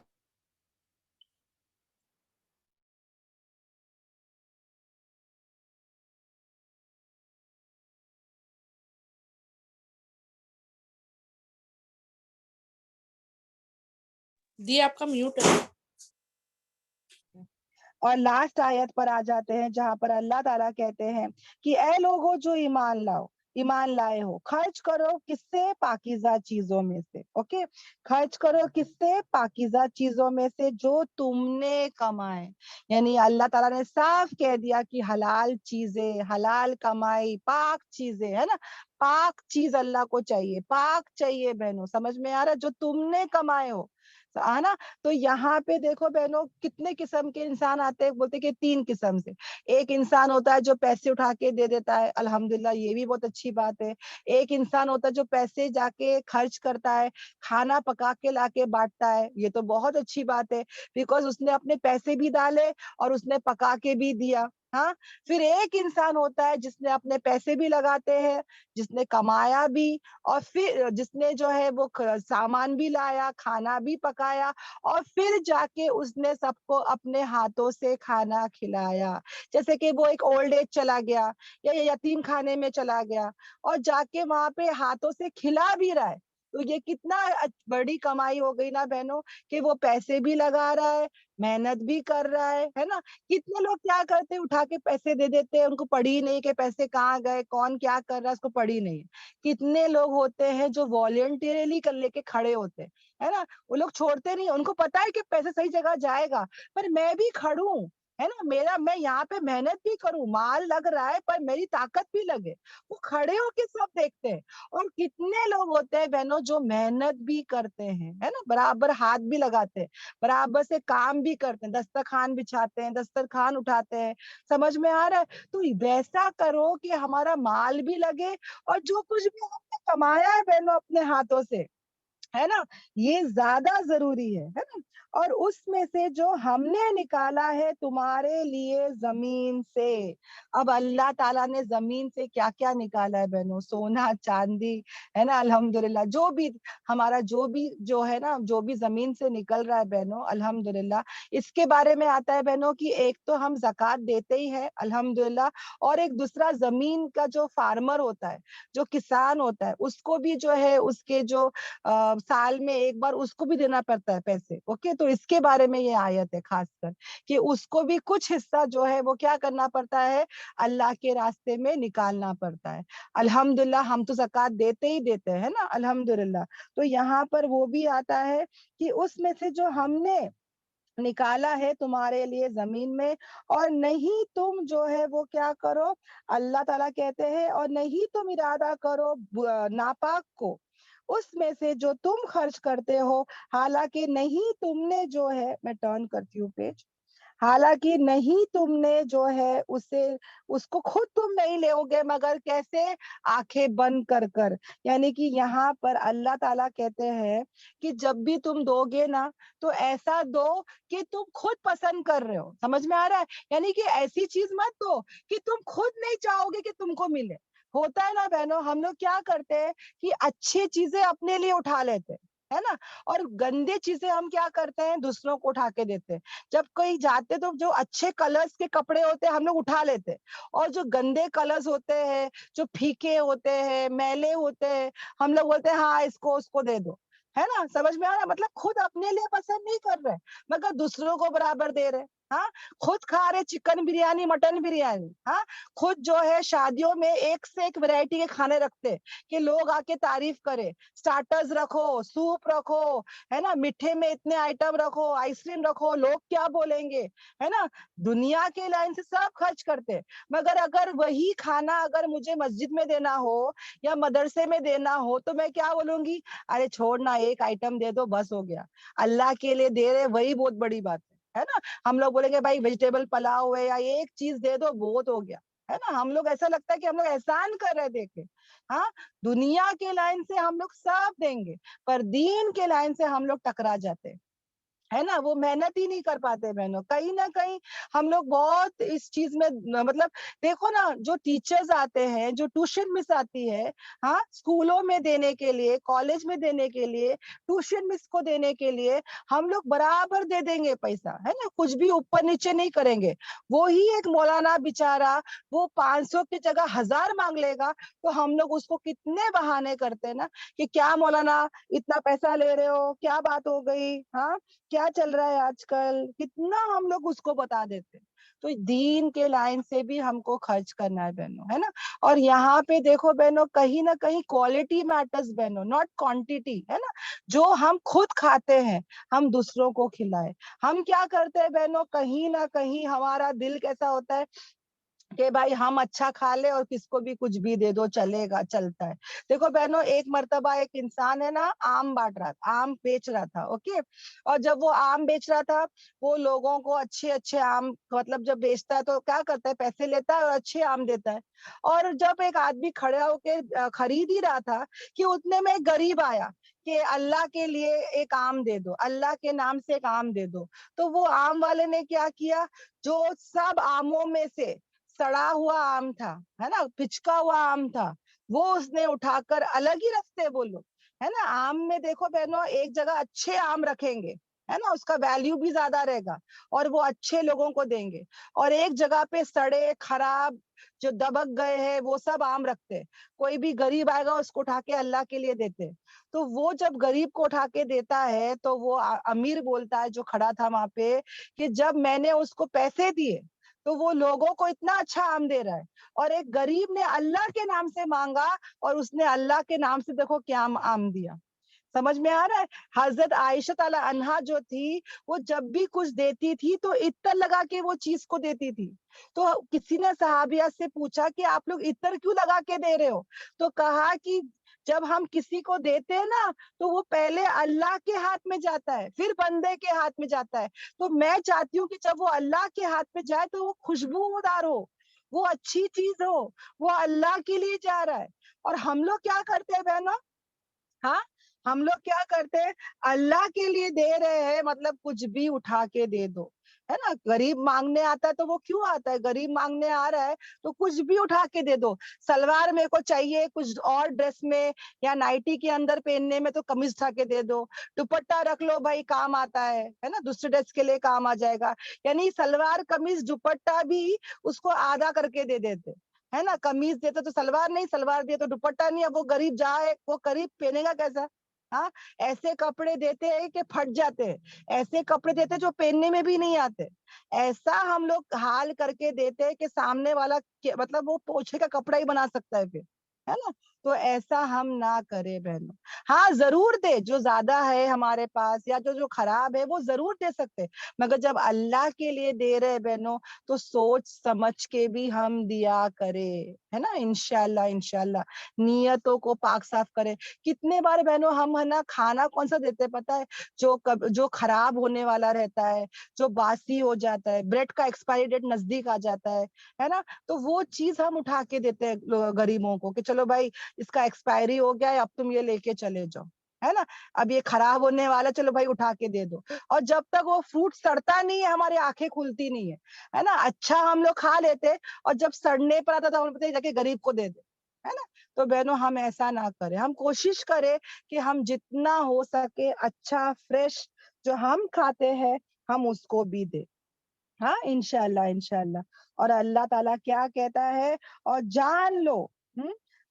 दी आपका म्यूट है। और लास्ट आयत पर आ जाते हैं, जहां पर अल्लाह ताला कहते हैं कि ऐ लोगों जो ईमान लाए हो, खर्च करो किससे, पाकीज़ा चीजों में से। ओके, खर्च करो किससे, पाकीज़ा चीजों में से जो तुमने कमाए। यानी अल्लाह ताला ने साफ कह दिया कि हलाल चीजें, हलाल कमाई, पाक चीजें, है ना। पाक चीज अल्लाह को चाहिए, पाक चाहिए बहनों, समझ में आ रहा है, जो तुमने कमाए हो, है ना। तो यहाँ पे देखो बहनों, कितने किस्म के इंसान आते हैं, बोलते कि 3 किस्म से। एक इंसान होता है जो पैसे उठा के दे देता है, अल्हम्दुलिल्लाह, ये भी बहुत अच्छी बात है। एक इंसान होता है जो पैसे जाके खर्च करता है, खाना पका के लाके बांटता है, ये तो बहुत अच्छी बात है, बिकॉज उसने अपने पैसे भी डाले और उसने पका के भी दिया। हाँ, फिर एक इंसान होता है जिसने अपने पैसे भी लगाते हैं, जिसने कमाया भी, और फिर जिसने जो है वो सामान भी लाया, खाना भी पकाया, और फिर जाके उसने सबको अपने हाथों से खाना खिलाया। जैसे कि वो एक ओल्ड एज चला गया या यतीम खाने में चला गया और जाके वहां पे हाथों से खिला भी रहा है, तो ये कितना बड़ी कमाई हो गई ना बहनों, कि वो पैसे भी लगा रहा है, मेहनत भी कर रहा है ना। कितने लोग क्या करते हैं, उठा के पैसे दे देते हैं, उनको पड़ी नहीं कि पैसे कहाँ गए, कौन क्या कर रहा है, उसको पड़ी नहीं। कितने लोग होते हैं जो वॉलेंटियरली कर लेके खड़े होते हैं, है ना। वो लोग छोड़ते नहीं, उनको पता है कि पैसे सही जगह जाएगा, पर मैं भी खड़ूं, है ना, मैं यहाँ पे मेहनत भी करूं, माल लग रहा है पर मेरी ताकत भी लगे, वो खड़े होके सब देखते हैं। और कितने लोग होते हैं बहनों जो मेहनत भी करते हैं, है ना, बराबर हाथ भी लगाते हैं, बराबर से काम भी करते हैं, दस्तरखान बिछाते हैं, दस्तरखान उठाते हैं। समझ में आ रहा है? तो वैसा करो कि हमारा माल भी लगे, और जो कुछ भी हमने कमाया है बहनों अपने हाथों से, है ना, ये ज्यादा जरूरी है ना। और उसमें से जो हमने निकाला है तुम्हारे लिए जमीन से, अब अल्लाह ताला ने जमीन से क्या क्या निकाला है बहनों, सोना चांदी, है ना, अल्हम्दुलिल्लाह, जो भी हमारा जो है ना, जो भी जमीन से निकल रहा है बहनों, अल्हम्दुलिल्लाह। इसके बारे में आता है बहनों कि एक तो हम जकात देते ही है अल्हम्दुलिल्लाह, और एक दूसरा जमीन का जो फार्मर होता है, जो किसान होता है, उसको भी जो है उसके जो साल में एक बार उसको भी देना पड़ता है पैसे। ओके, तो इसके बारे में ये आयत है खासकर, कि उसको भी कुछ हिस्सा जो है वो क्या करना पड़ता है, अल्लाह के रास्ते में निकालना पड़ता है। अल्हम्दुलिल्लाह, हम तो ज़कात देते ही देते हैं ना, अल्हम्दुलिल्लाह। तो यहाँ पर वो भी आता है कि उसमें से जो हमने निकाला है तुम्हारे लिए जमीन में, और नहीं तुम जो है वो क्या करो, अल्लाह ताला कहते हैं, और नहीं तुम इरादा करो नापाक को उसमें से जो तुम खर्च करते हो, हालांकि नहीं तुमने जो है, मैं टर्न करती हूँ पेज, हालांकि नहीं तुमने जो है उसे उसको खुद तुम नहीं लोगे, मगर कैसे, आंखें बंद कर कर। यानी कि यहाँ पर अल्लाह ताला कहते हैं कि जब भी तुम दोगे ना, तो ऐसा दो कि तुम खुद पसंद कर रहे हो। समझ में आ रहा है? यानी कि ऐसी चीज मत दो कि तुम खुद नहीं चाहोगे कि तुमको मिले। होता है ना बहनों, हम लोग क्या करते हैं कि अच्छी चीजें अपने लिए उठा लेते हैं, है ना, और गंदे चीजें हम क्या करते हैं, दूसरों को उठा के देते हैं। जब कहीं जाते तो जो अच्छे कलर्स के कपड़े होते हैं हम लोग उठा लेते हैं, और जो गंदे कलर्स होते हैं, जो फीके होते हैं, मैले होते हैं, हम लोग बोलते हैं हाँ इसको उसको दे दो, है ना। समझ में आ रहा? मतलब खुद अपने लिए पसंद नहीं कर रहे, मगर दूसरों को बराबर दे रहे। हाँ, खुद खा रहे चिकन बिरयानी, मटन बिरयानी, हाँ, खुद जो है शादियों में एक से एक वैरायटी के खाने रखते कि लोग आके तारीफ करे, स्टार्टर्स रखो, सूप रखो, है ना, मीठे में इतने आइटम रखो, आइसक्रीम रखो, लोग क्या बोलेंगे, है ना। दुनिया के लाइन से सब खर्च करते, मगर अगर वही खाना अगर मुझे मस्जिद में देना हो या मदरसे में देना हो, तो मैं क्या बोलूंगी, अरे छोड़ ना, एक आइटम दे दो बस हो गया, अल्लाह के लिए दे रहे वही बहुत बड़ी बात है ना। हम लोग बोलेंगे भाई वेजिटेबल पुलाव है या एक चीज दे दो बहुत हो गया, है ना। हम लोग ऐसा लगता है कि हम लोग एहसान कर रहे देखे। हाँ, दुनिया के लाइन से हम लोग सब देंगे, पर दीन के लाइन से हम लोग टकरा जाते हैं, है ना। वो मेहनत ही नहीं कर पाते बहनों, कहीं ना कहीं हम लोग बहुत इस चीज में मतलब देखो ना, जो टीचर्स आते हैं, जो ट्यूशन मिस आती है, हाँ, स्कूलों में देने के लिए, कॉलेज में देने के लिए, ट्यूशन मिस को देने के लिए हम लोग बराबर दे देंगे पैसा, है ना, कुछ भी ऊपर नीचे नहीं करेंगे। वो ही एक मौलाना बेचारा, वो 500 की जगह 1000 मांग लेगा, तो हम लोग उसको कितने बहाने करते हैं ना, कि क्या मौलाना इतना पैसा ले रहे हो, क्या बात हो गई, हाँ, क्या चल रहा है आजकल, कितना हम लोग उसको बता देते हैं। तो दीन के लाइन से भी हमको खर्च करना है बहनों, है ना। और यहाँ पे देखो बहनों, कहीं ना कहीं क्वालिटी मैटर्स बहनों, नॉट क्वांटिटी, है ना। जो हम खुद खाते हैं हम दूसरों को खिलाए। हम क्या करते हैं बहनों, कहीं ना कहीं हमारा दिल कैसा होता है कि भाई हम अच्छा खा ले और किसको भी कुछ भी दे दो, चलेगा, चलता है। देखो बहनों, एक मर्तबा एक इंसान है ना, आम बांट रहा था, आम बेच रहा था, ओके। और जब वो आम बेच रहा था, वो लोगों को अच्छे अच्छे आम, मतलब जब बेचता है तो क्या करता है, पैसे लेता है और अच्छे आम देता है। और जब एक आदमी खड़ा होके खरीद ही रहा था, कि उतने में एक गरीब आया कि अल्लाह के लिए एक आम दे दो, अल्लाह के नाम से एक आम दे दो। तो वो आम वाले ने क्या किया, जो सब आमों में से सड़ा हुआ आम था, है ना, पिचका हुआ आम था, वो उसने उठाकर, अलग ही रखते वो लोग, है ना। आम में देखो बहनों, एक जगह अच्छे आम रखेंगे, है ना, उसका वैल्यू भी ज्यादा रहेगा, और वो अच्छे लोगों को देंगे। और एक जगह पे सड़े खराब, जो दबक गए हैं, वो सब आम रखते। कोई भी गरीब आएगा उसको उठा के अल्लाह के लिए देते। तो वो जब गरीब को उठा के देता है, तो वो अमीर बोलता है, जो खड़ा था वहां पे, कि जब मैंने उसको पैसे दिए तो वो लोगों को इतना अच्छा आम दे रहा है, और एक गरीब ने अल्लाह के नाम से मांगा और उसने अल्लाह के नाम से देखो क्या आम दिया। समझ में आ रहा है? हजरत आयशा ताला अन्हा जो थी वो जब भी कुछ देती थी तो इत्तर लगा के वो चीज को देती थी। तो किसी ने सहाबिया से पूछा कि आप लोग इत्तर क्यों लगा के दे रहे हो? तो कहा कि जब हम किसी को देते हैं ना तो वो पहले अल्लाह के हाथ में जाता है, फिर बंदे के हाथ में जाता है। तो मैं चाहती हूँ कि जब वो अल्लाह के हाथ में जाए तो वो खुशबूदार हो, वो अच्छी चीज हो, वो अल्लाह के लिए जा रहा है। और हम लोग क्या करते हैं बहनों? हाँ, हम लोग क्या करते हैं? अल्लाह के लिए दे रहे हैं मतलब कुछ भी उठा के दे दो, है ना? गरीब मांगने आता है तो वो क्यों आता है? गरीब मांगने आ रहा है तो कुछ भी उठा के दे दो। सलवार मेरे को चाहिए कुछ और ड्रेस में या नाइटी के अंदर पहनने में तो कमीज उठा के दे दो। दुपट्टा रख लो भाई, काम आता है ना? दूसरे ड्रेस के लिए काम आ जाएगा। यानी सलवार कमीज दुपट्टा भी उसको आधा करके दे देते, है ना? कमीज देते तो सलवार नहीं, सलवार दिए तो दुपट्टा नहीं। अब वो गरीब जाए, वो गरीब पहनेगा कैसा? हाँ, ऐसे कपड़े देते हैं कि फट जाते हैं, ऐसे कपड़े देते हैं जो पहनने में भी नहीं आते। ऐसा हम लोग हाल करके देते हैं कि सामने वाला मतलब वो पोछे का कपड़ा ही बना सकता है फिर, है ना? तो ऐसा हम ना करें बहनों। हाँ, जरूर दे, जो ज्यादा है हमारे पास या जो जो खराब है वो जरूर दे सकते हैं, मगर जब अल्लाह के लिए दे रहे बहनों तो सोच समझ के भी हम दिया करें, है ना? इंशाल्लाह इंशाल्लाह नियतों को पाक साफ करें। कितने बार बहनों हम है ना खाना कौन सा देते हैं पता है? जो खराब होने वाला रहता है, जो बासी हो जाता है, ब्रेड का एक्सपायरी डेट नजदीक आ जाता है ना? तो वो चीज हम उठा के देते हैं गरीबों को कि चलो भाई इसका एक्सपायरी हो गया है, अब तुम ये लेके चले जाओ, है ना? अब ये खराब होने वाला, चलो भाई उठा के दे दो। और जब तक वो फ्रूट सड़ता नहीं है हमारी आंखें खुलती नहीं है ना? अच्छा हम लोग खा लेते और जब सड़ने पर आता था हम पता जाके गरीब को दे दे, है ना? तो बहनों हम ऐसा ना करें, हम कोशिश करें कि हम जितना हो सके अच्छा फ्रेश जो हम खाते हैं हम उसको भी दे। हाँ, इंशाल्लाह इंशाल्लाह। और अल्लाह ताला क्या कहता है? और जान लो,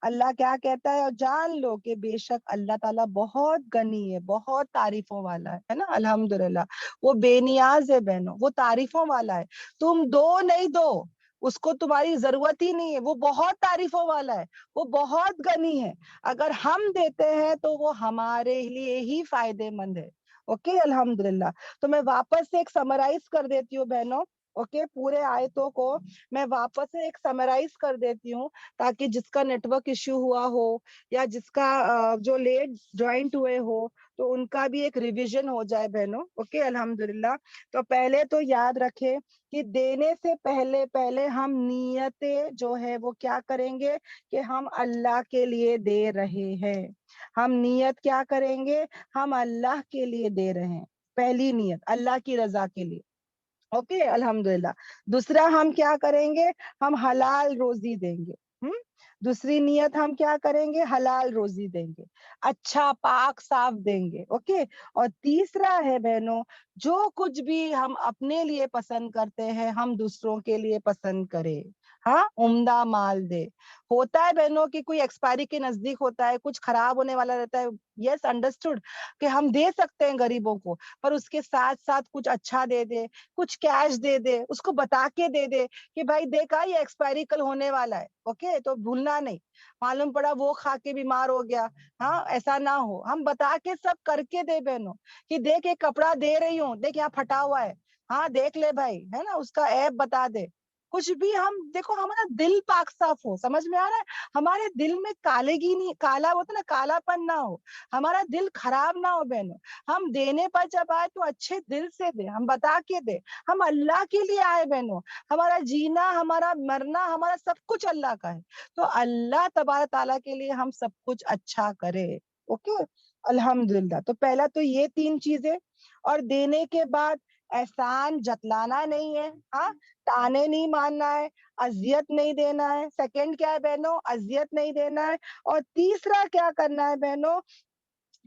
अल्लाह क्या कहता है? और जान लो कि बेशक अल्लाह ताला बहुत गनी है, बहुत तारीफों वाला है ना? अल्हम्दुलिल्लाह, वो बेनियाज है बहनों, वो तारीफों वाला है। तुम दो नहीं दो, उसको तुम्हारी जरूरत ही नहीं है, वो बहुत तारीफों वाला है, वो बहुत गनी है। अगर हम देते हैं तो वो हमारे लिए ही फायदेमंद है। ओके, अल्हम्दुलिल्लाह। तो मैं वापस से एक समराइज कर देती हूँ बहनों। ओके, पूरे आयतों को मैं वापस से एक समराइज कर देती हूँ ताकि जिसका नेटवर्क इश्यू हुआ हो या जिसका जो लेट ज्वाइंट हुए हो तो उनका भी एक रिवीजन हो जाए बहनों। ओके, अल्हम्दुलिल्लाह। तो पहले तो याद रखें कि देने से पहले पहले हम नियतें जो है वो क्या करेंगे कि हम अल्लाह के लिए दे रहे हैं। हम नियत क्या करेंगे? हम अल्लाह के लिए दे रहे हैं। पहली नियत अल्लाह की रजा के लिए। ओके, अल्हम्दुलिल्लाह। दूसरा हम क्या करेंगे? हम हलाल रोजी देंगे। हम्म दूसरी नियत हम क्या करेंगे? हलाल रोजी देंगे, अच्छा पाक साफ देंगे। ओके। और तीसरा है बहनों, जो कुछ भी हम अपने लिए पसंद करते हैं हम दूसरों के लिए पसंद करें। हाँ, उम्दा माल दे। होता है बहनों कि कोई एक्सपायरी के नजदीक होता है, कुछ खराब होने वाला रहता है, यस अंडरस्टूड, कि हम दे सकते हैं गरीबों को, पर उसके साथ साथ कुछ अच्छा दे दे, कुछ कैश दे दे, उसको बता के दे दे कि भाई देखा ये एक्सपायरी कल होने वाला है। ओके, तो भूलना नहीं। मालूम पड़ा वो खा के बीमार हो गया, हाँ ऐसा ना हो। हम बता के सब करके दे बहनों कि देख एक कपड़ा दे रही हूँ, देख यहाँ फटा हुआ है, हाँ देख ले भाई, है ना? उसका ऐप बता दे। कुछ भी हम देखो, हमारा दिल पाक साफ हो, समझ में आ रहा है? हमारे दिल में कालेगी नहीं, काला होता ना, कालापन ना हो, हमारा दिल खराब ना हो बहनों। हम देने पर जब आए तो अच्छे दिल से दे, हम बता के दे। हम अल्लाह के लिए आए बहनों, हमारा जीना हमारा मरना हमारा सब कुछ अल्लाह का है। तो अल्लाह तबारक ताला के लिए हम सब कुछ अच्छा करें। ओके, अल्हम्दुलिल्लाह। तो पहला तो ये तीन चीजें। और देने के बाद एहसान जतलाना नहीं है, हाँ, ताने नहीं मारना है, अजियत नहीं देना है। सेकंड क्या है बहनों? अजियत नहीं देना है। और तीसरा क्या करना है बहनों?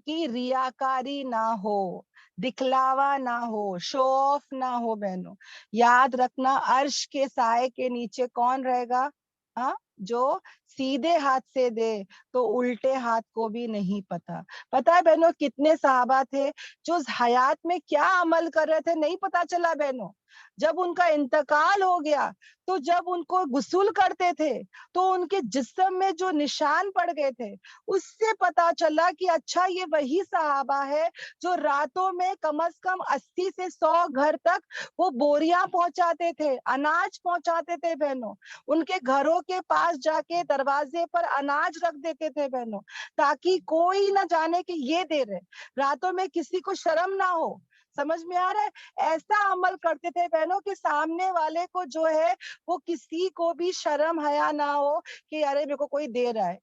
कि रियाकारी ना हो, दिखलावा ना हो, शो ऑफ ना हो बहनों। याद रखना, अर्श के साए के नीचे कौन रहेगा? हाँ, जो सीधे हाथ से दे तो उल्टे हाथ को भी नहीं पता। पता है बहनों कितने सहाबा थे जो हयात में क्या अमल कर रहे थे नहीं पता चला बहनों। جب ان کا انتقال ہو گیا تو جب ان کو غسل کرتے تھے تو ان کے جسم میں جو نشان پڑ گئے تھے اس سے پتا چلا کہ اچھا یہ وہی صحابہ ہے جو راتوں میں کم از کم 80 سے 100 گھر تک وہ بوریاں پہنچاتے تھے، اناج پہنچاتے تھے بہنوں، ان کے گھروں کے پاس جا کے دروازے پر اناج رکھ دیتے تھے بہنوں، تاکہ کوئی نہ جانے کہ یہ دے رہے، راتوں میں کسی کو شرم نہ ہو۔ سمجھ میں آ رہا ہے؟ ایسا عمل کرتے تھے بہنوں کہ سامنے والے کو جو ہے وہ کسی کو بھی شرم حیا نہ ہو کہ ارے میرے کو کوئی دے رہا ہے۔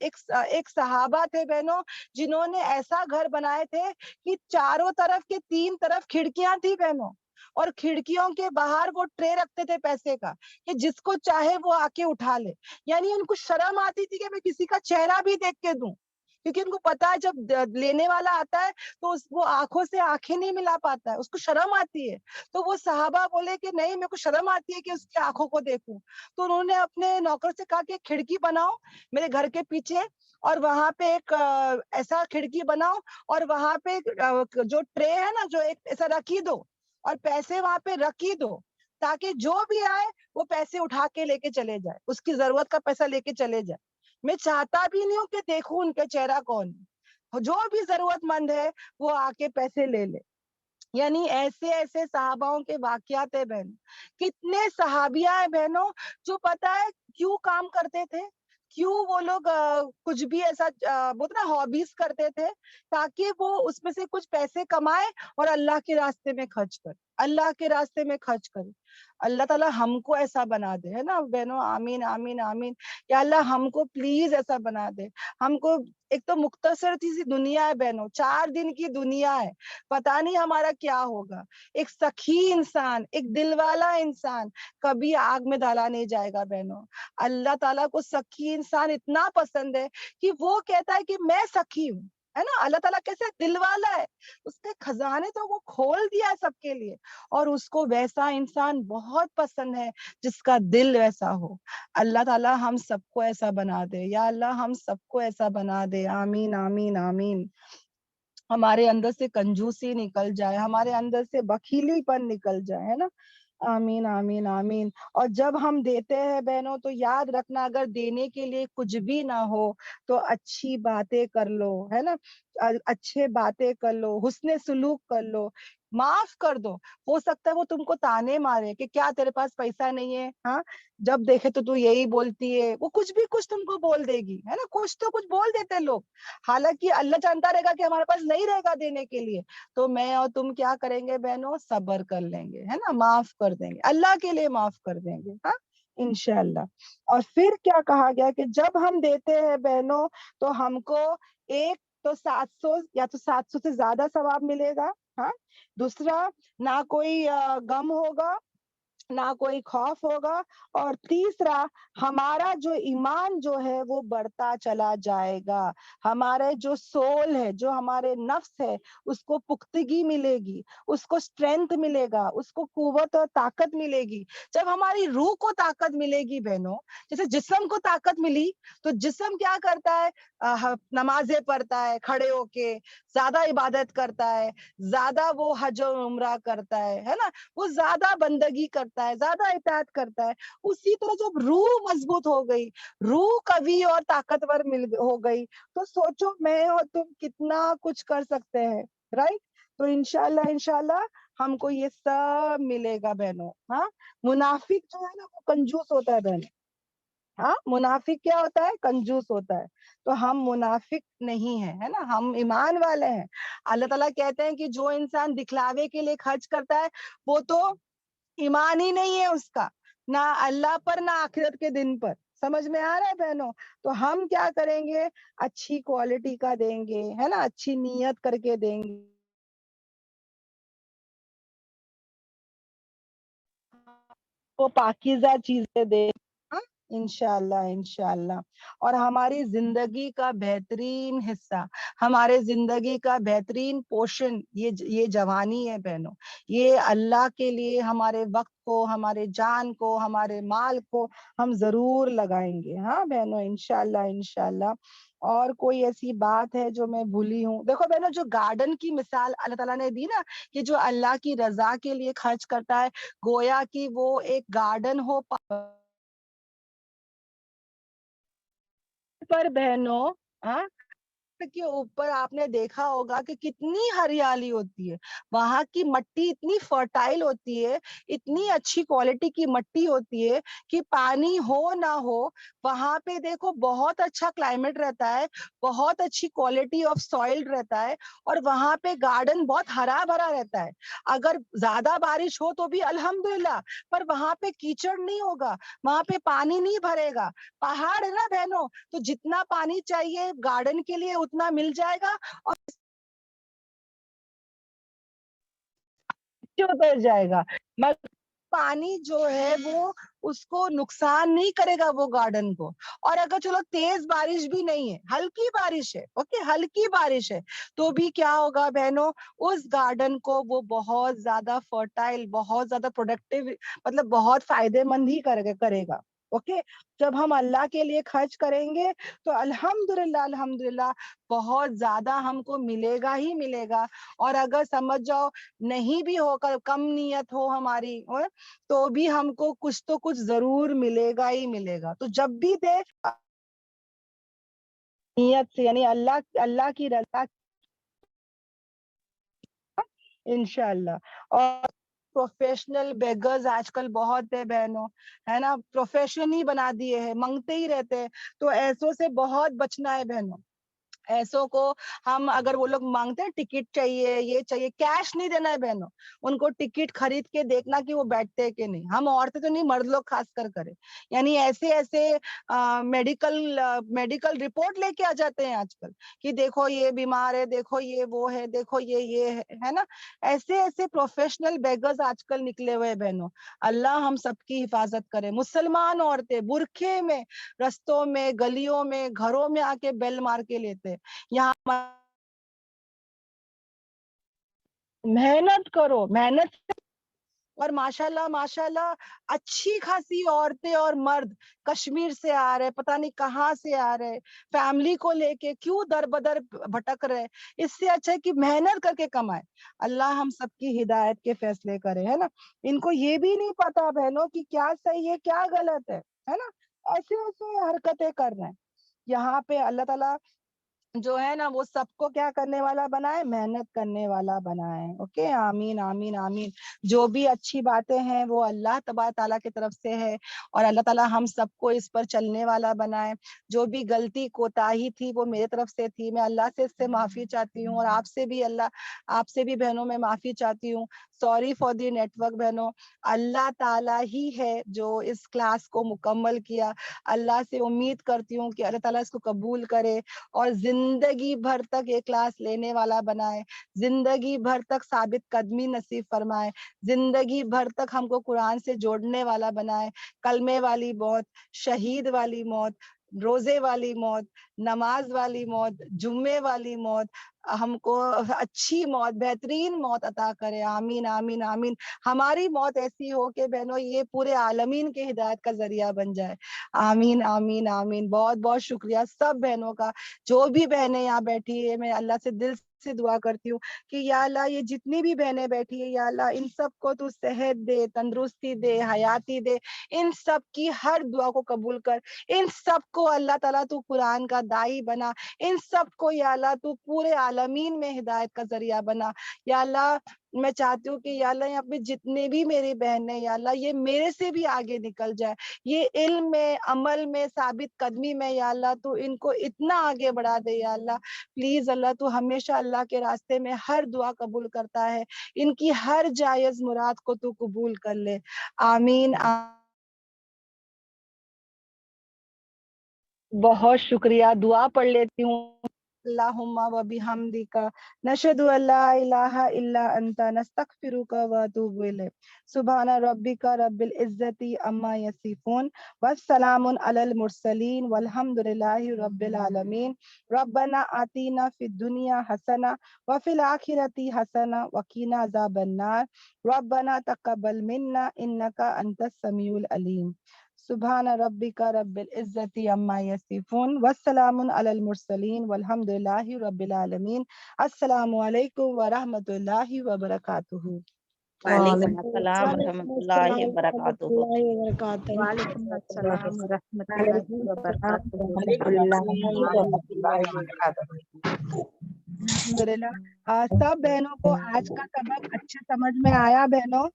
ایک صحابہ تھے بہنوں جنہوں نے ایسا گھر بنائے تھے کہ چاروں طرف کے 3 طرف کھڑکیاں تھی بہنوں، اور کھڑکیوں کے باہر وہ ٹرے رکھتے تھے پیسے کا کہ جس کو چاہے وہ آ کے اٹھا لے، یعنی ان کو شرم آتی تھی کہ میں کسی کا چہرہ بھی دیکھ کے دوں، کیونکہ ان کو پتا ہے جب لینے والا آتا ہے تو وہ آنکھوں سے آنکھیں نہیں ملا پاتا ہے، اس کو شرم آتی ہے۔ تو وہ صحابہ بولے کہ نہیں، میرے کو شرم آتی ہے کہ اس کی آنکھوں کو دیکھوں، تو انہوں نے اپنے نوکر سے کہا کہ کھڑکی بناؤ میرے گھر کے پیچھے، اور وہاں پہ ایک ایسا کھڑکی بناؤ، اور وہاں پہ جو ٹرے ہے نا جو ایک ایسا رکھی دو، اور پیسے وہاں پہ رکھی دو، تاکہ جو بھی آئے وہ پیسے اٹھا کے لے کے چلے جائے، اس کی ضرورت کا پیسہ لے کے چلے جائے۔ میں چاہتا بھی نہیں ہوں کہ دیکھوں ان کے چہرہ کون ہے، جو بھی ضرورت مند ہے وہ آ کے پیسے لے لے۔ یعنی ایسے ایسے صحاباؤں کے واقعات ہے بہن، کتنے صحابیہ ہیں بہنوں جو پتا ہے کیوں کام کرتے تھے، کیوں وہ لوگ کچھ بھی ایسا بہت نا ہابیز کرتے تھے، تاکہ وہ اس میں سے کچھ پیسے کمائے اور اللہ کے راستے میں خرچ کرے، اللہ کے راستے میں خرچ کرے۔ اللہ تعالیٰ ہم کو ایسا بنا دے، ہے نا بہنوں، آمین آمین آمین۔ یا اللہ ہم کو پلیز ایسا بنا دے۔ ہم کو ایک تو مختصر سی دنیا ہے بہنوں، 4 دن کی دنیا ہے، پتا نہیں ہمارا کیا ہوگا۔ ایک سخی انسان، ایک دل والا انسان کبھی آگ میں ڈالا نہیں جائے گا بہنوں۔ اللہ تعالیٰ کو سخی انسان اتنا پسند ہے کہ وہ کہتا ہے کہ میں سخی ہوں، ہے نا۔ اللہ تعالیٰ کیسے دل والا ہے، اس کے خزانے تو وہ کھول دیا ہے سب کے لیے، اور اس کو ویسا انسان بہت پسند ہے جس کا دل ویسا ہو۔ اللہ تعالیٰ ہم سب کو ایسا بنا دے، یا اللہ ہم سب کو ایسا بنا دے، آمین آمین آمین۔ ہمارے اندر سے کنجوسی نکل جائے، ہمارے اندر سے بخیلی پن نکل جائے، ہے نا۔ آمین آمین آمین۔ اور جب ہم دیتے ہیں بہنوں تو یاد رکھنا، اگر دینے کے لیے کچھ بھی نہ ہو تو اچھی باتیں کر لو، ہے نا، اچھے باتیں کر لو، حسن سلوک کر لو، معاف کر دو۔ ہو سکتا ہے وہ تم کو تانے مارے کہ کیا تیرے پاس پیسہ نہیں ہے، ہاں جب دیکھے تو یہی بولتی ہے، وہ کچھ بھی کچھ تم کو بول دے گی، ہے نا، کچھ تو کچھ بول دیتے لوگ، حالانکہ اللہ جانتا رہے گا کہ ہمارے پاس نہیں رہے گا دینے کے لیے، تو میں اور تم کیا کریں گے بہنوں، صبر کر لیں گے، ہے نا، معاف کر دیں گے، اللہ کے لیے معاف کر دیں گے، ہاں انشاءاللہ۔ اور پھر کیا کہا گیا کہ جب ہم دیتے ہیں بہنوں تو ہم کو ایک تو 700 یا تو 700 سے زیادہ ثواب ملے گا، ہاں، دوسرا نہ کوئی غم ہوگا، نہ کوئی خوف ہوگا، اور تیسرا ہمارا جو ایمان جو ہے وہ بڑھتا چلا جائے گا، ہمارے جو سول ہے، جو ہمارے نفس ہے، اس کو پختگی ملے گی، اس کو اسٹرینتھ ملے گا، اس کو قوت اور طاقت ملے گی۔ جب ہماری روح کو طاقت ملے گی بہنوں، جیسے جسم کو طاقت ملی تو جسم کیا کرتا ہے، نمازیں پڑھتا ہے کھڑے ہو کے، زیادہ عبادت کرتا ہے، زیادہ وہ حج و عمرہ کرتا ہے نا، وہ زیادہ بندگی کرتا ہے، زیادہ اطاعت کرتا ہے۔ اسی طرح جب روح مضبوط ہو گئی، روح قوی اور طاقتور ہو گئی، تو سوچو میں اور تم کتنا کچھ کر سکتے ہیں، رائٹ۔ تو انشاءاللہ ہم کو یہ سب ملے گا بہنوں، ہاں۔ منافق جو ہے نا وہ کنجوس ہوتا ہے بہنوں، ہاں، منافق کیا ہوتا ہے، کنجوس ہوتا ہے۔ تو ہم منافق نہیں ہیں، ہے نا، ہم ایمان والے ہیں۔ اللہ تعالیٰ کہتے ہیں کہ جو انسان دکھلاوے کے لیے خرچ کرتا ہے وہ تو ایمان ہی نہیں ہے اس کا، نہ اللہ پر نہ آخرت کے دن پر۔ سمجھ میں آ رہا ہے بہنوں؟ تو ہم کیا کریں گے، اچھی کوالٹی کا دیں گے، ہے نا، اچھی نیت کر کے دیں گے، وہ پاکیزہ چیزیں دیں، انشاءاللہ انشاءاللہ. اور ہماری زندگی کا بہترین حصہ، ہمارے زندگی کا بہترین پورشن یہ جوانی ہے بہنوں. یہ اللہ کے لیے ہمارے وقت کو، ہمارے جان کو، ہمارے مال کو ہم ضرور لگائیں گے. ہاں بہنوں انشاءاللہ انشاءاللہ. اور کوئی ایسی بات ہے جو میں بھولی ہوں؟ دیکھو بہنوں، جو گارڈن کی مثال اللہ تعالیٰ نے دی نا، کہ جو اللہ کی رضا کے لیے خرچ کرتا ہے، گویا کہ وہ ایک گارڈن ہو پر بہنوں. ہاں کے اوپر آپ نے دیکھا ہوگا کہ کتنی ہریالی ہوتی ہے. وہاں کی مٹی اتنی فرٹائل ہوتی ہے، اتنی اچھی کوالٹی کی مٹی ہوتی ہے کہ پانی ہو نہ ہو وہاں پہ دیکھو بہت اچھا کلائمیٹ رہتا ہے، بہت اچھی کوالٹی آف سوئل رہتا ہے، اور وہاں پہ گارڈن بہت ہرا بھرا رہتا ہے. اگر زیادہ بارش ہو تو بھی الحمدللہ، پر وہاں پہ کیچڑ نہیں ہوگا، وہاں پہ پانی نہیں بھرے گا. پہاڑ ہے نا بہنوں، تو جتنا پانی چاہیے گارڈن کے لیے اتنا مل جائے گا، اور اتر جائے گا. مگر پانی جو ہے وہ اس کو نقصان نہیں کرے گا وہ گارڈن کو. اور اگر چلو تیز بارش بھی نہیں ہے، ہلکی بارش ہے، اوکے ہلکی بارش ہے، تو بھی کیا ہوگا بہنوں، اس گارڈن کو وہ بہت زیادہ فرٹائل، بہت زیادہ پروڈکٹیو، مطلب بہت فائدے مند ہی کرے گا. اوکے. جب ہم اللہ کے لیے خرچ کریں گے تو الحمدللہ الحمدللہ بہت زیادہ ہم کو ملے گا ہی ملے گا. اور اگر سمجھ جاؤ نہیں بھی ہو کر کم نیت ہو ہماری، تو بھی ہم کو کچھ تو کچھ ضرور ملے گا ہی ملے گا. تو جب بھی دے نیت سے، یعنی اللہ کی رضا انشاءاللہ. اور پروفیشنل بیگرز آج کل بہت ہے بہنوں، ہے نا، پروفیشن ہی بنا دیے ہیں، منگتے ہی رہتے ہیں. تو ایسوں سے بہت بچنا ہے بہنوں. ایسوں کو ہم اگر وہ لوگ مانگتے ہیں ٹکٹ چاہیے، یہ چاہیے، کیش نہیں دینا ہے بہنوں. ان کو ٹکٹ خرید کے دیکھنا کہ وہ بیٹھتے کہ نہیں. ہم عورتیں تو نہیں، مرد لوگ خاص کر کرے، یعنی ایسے میڈیکل رپورٹ لے کے آ جاتے ہیں آج کل کہ دیکھو یہ بیمار ہے، دیکھو یہ وہ ہے، دیکھو یہ ہے نا. ایسے پروفیشنل بیگرز آج کل نکلے ہوئے بہنوں. اللہ ہم سب کی حفاظت کرے. مسلمان عورتیں برقعے میں رستوں میں، گلیوں میں، گھروں میں آ کے بیل مار کے لیتے. یہاں محنت کرو، محنت. اور ماشاءاللہ ماشاءاللہ اچھی خاصی عورتیں اور مرد کشمیر سے آ رہے، پتہ نہیں کہاں سے آ رہے، فیملی کو لے کے کیوں در بدر بھٹک رہے. اس سے اچھا ہے کہ محنت کر کے کمائے. اللہ ہم سب کی ہدایت کے فیصلے کرے، ہے نا. ان کو یہ بھی نہیں پتا بہنوں کہ کیا صحیح ہے کیا غلط ہے نا. ایسے حرکتیں کر رہے ہیں. یہاں پہ اللہ تعالیٰ جو ہے نا وہ سب کو کیا کرنے والا بنائے، محنت کرنے والا بنائے. اوکے. آمین آمین آمین. جو بھی اچھی باتیں ہیں وہ اللہ تبارک تعالیٰ کی طرف سے ہے، اور اللہ تعالیٰ ہم سب کو اس پر چلنے والا بنائے. جو بھی غلطی کوتاہی تھی وہ میرے طرف سے تھی، میں اللہ سے اس سے معافی چاہتی ہوں، اور آپ سے بھی آپ سے بھی بہنوں میں معافی چاہتی ہوں. Sorry for the network بہنوں. اللہ تعالیٰ ہی ہے جو اس کلاس کو مکمل کیا. اللہ سے امید کرتی ہوں کہ اللہ تعالیٰ اس کو قبول کرے اور زندگی بھر تک یہ کلاس لینے والا بنائے، زندگی بھر تک ثابت قدمی نصیب فرمائے، زندگی بھر تک ہم کو قرآن سے جوڑنے والا بنائے. کلمے والی موت، شہید والی موت، روزے والی موت، نماز والی موت، جمعے والی موت، ہم کو اچھی موت، بہترین موت عطا کرے. آمین آمین آمین. ہماری موت ایسی ہو کہ بہنوں یہ پورے عالمین کے ہدایت کا ذریعہ بن جائے. آمین آمین آمین. بہت بہت شکریہ سب بہنوں کا. جو بھی بہنیں یہاں بیٹھی ہے، میں اللہ سے دل سے دعا کرتی ہوں کہ یا اللہ یہ جتنی بھی بہنیں بیٹھی ہے، یا اللہ ان سب کو تو صحت دے، تندرستی دے، حیاتی دے. ان سب کی ہر دعا کو قبول کر. ان سب کو اللہ تعالیٰ تو قرآن کا داعی بنا. ان سب کو یا اللہ تو پورے عالمین میں ہدایت کا ذریعہ بنا. یا اللہ میں چاہتی ہوں کہ یا اللہ یہاں پہ جتنے بھی میری بہنیں، یا اللہ یہ میرے سے بھی آگے نکل جائے، یہ علم میں، عمل میں، ثابت قدمی میں، یا اللہ تو ان کو اتنا آگے بڑھا دے. یا اللہ پلیز اللہ تو ہمیشہ اللہ کے راستے میں ہر دعا قبول کرتا ہے. ان کی ہر جائز مراد کو تو قبول کر لے. آمین. بہت شکریہ. دعا پڑھ لیتی ہوں. Allahumma wa bihamdika nashhadu an la ilaha illa anta nastaghfiruka wa atubu ilayk. Subhana rabbika rabbil izzati amma yasifun wassalamun alal mursalin walhamdulillahi rabbil alamin. Rabbana atina fid dunya hasana wa fil akhirati hasana wa qina azaban nar. Rabbana taqabbal minna innaka antas samiul alim. Subhana rabbika rabbil izzati amma yasifun wassalamun alal mursalin walhamdulillahi rabbil alamin. Assalamu alaikum wa rahmatullahi wa barakatuhu. वालेकुम अस्सलाम रहमतुल्लाहि व बरकातुहू। वालेकुम अस्सलाम व रहमतुल्लाहि व बरकातुहू। अल्हम्दुलिल्लाह। सब बहनों को आज का सबक अच्छा समझ में आया बहनों?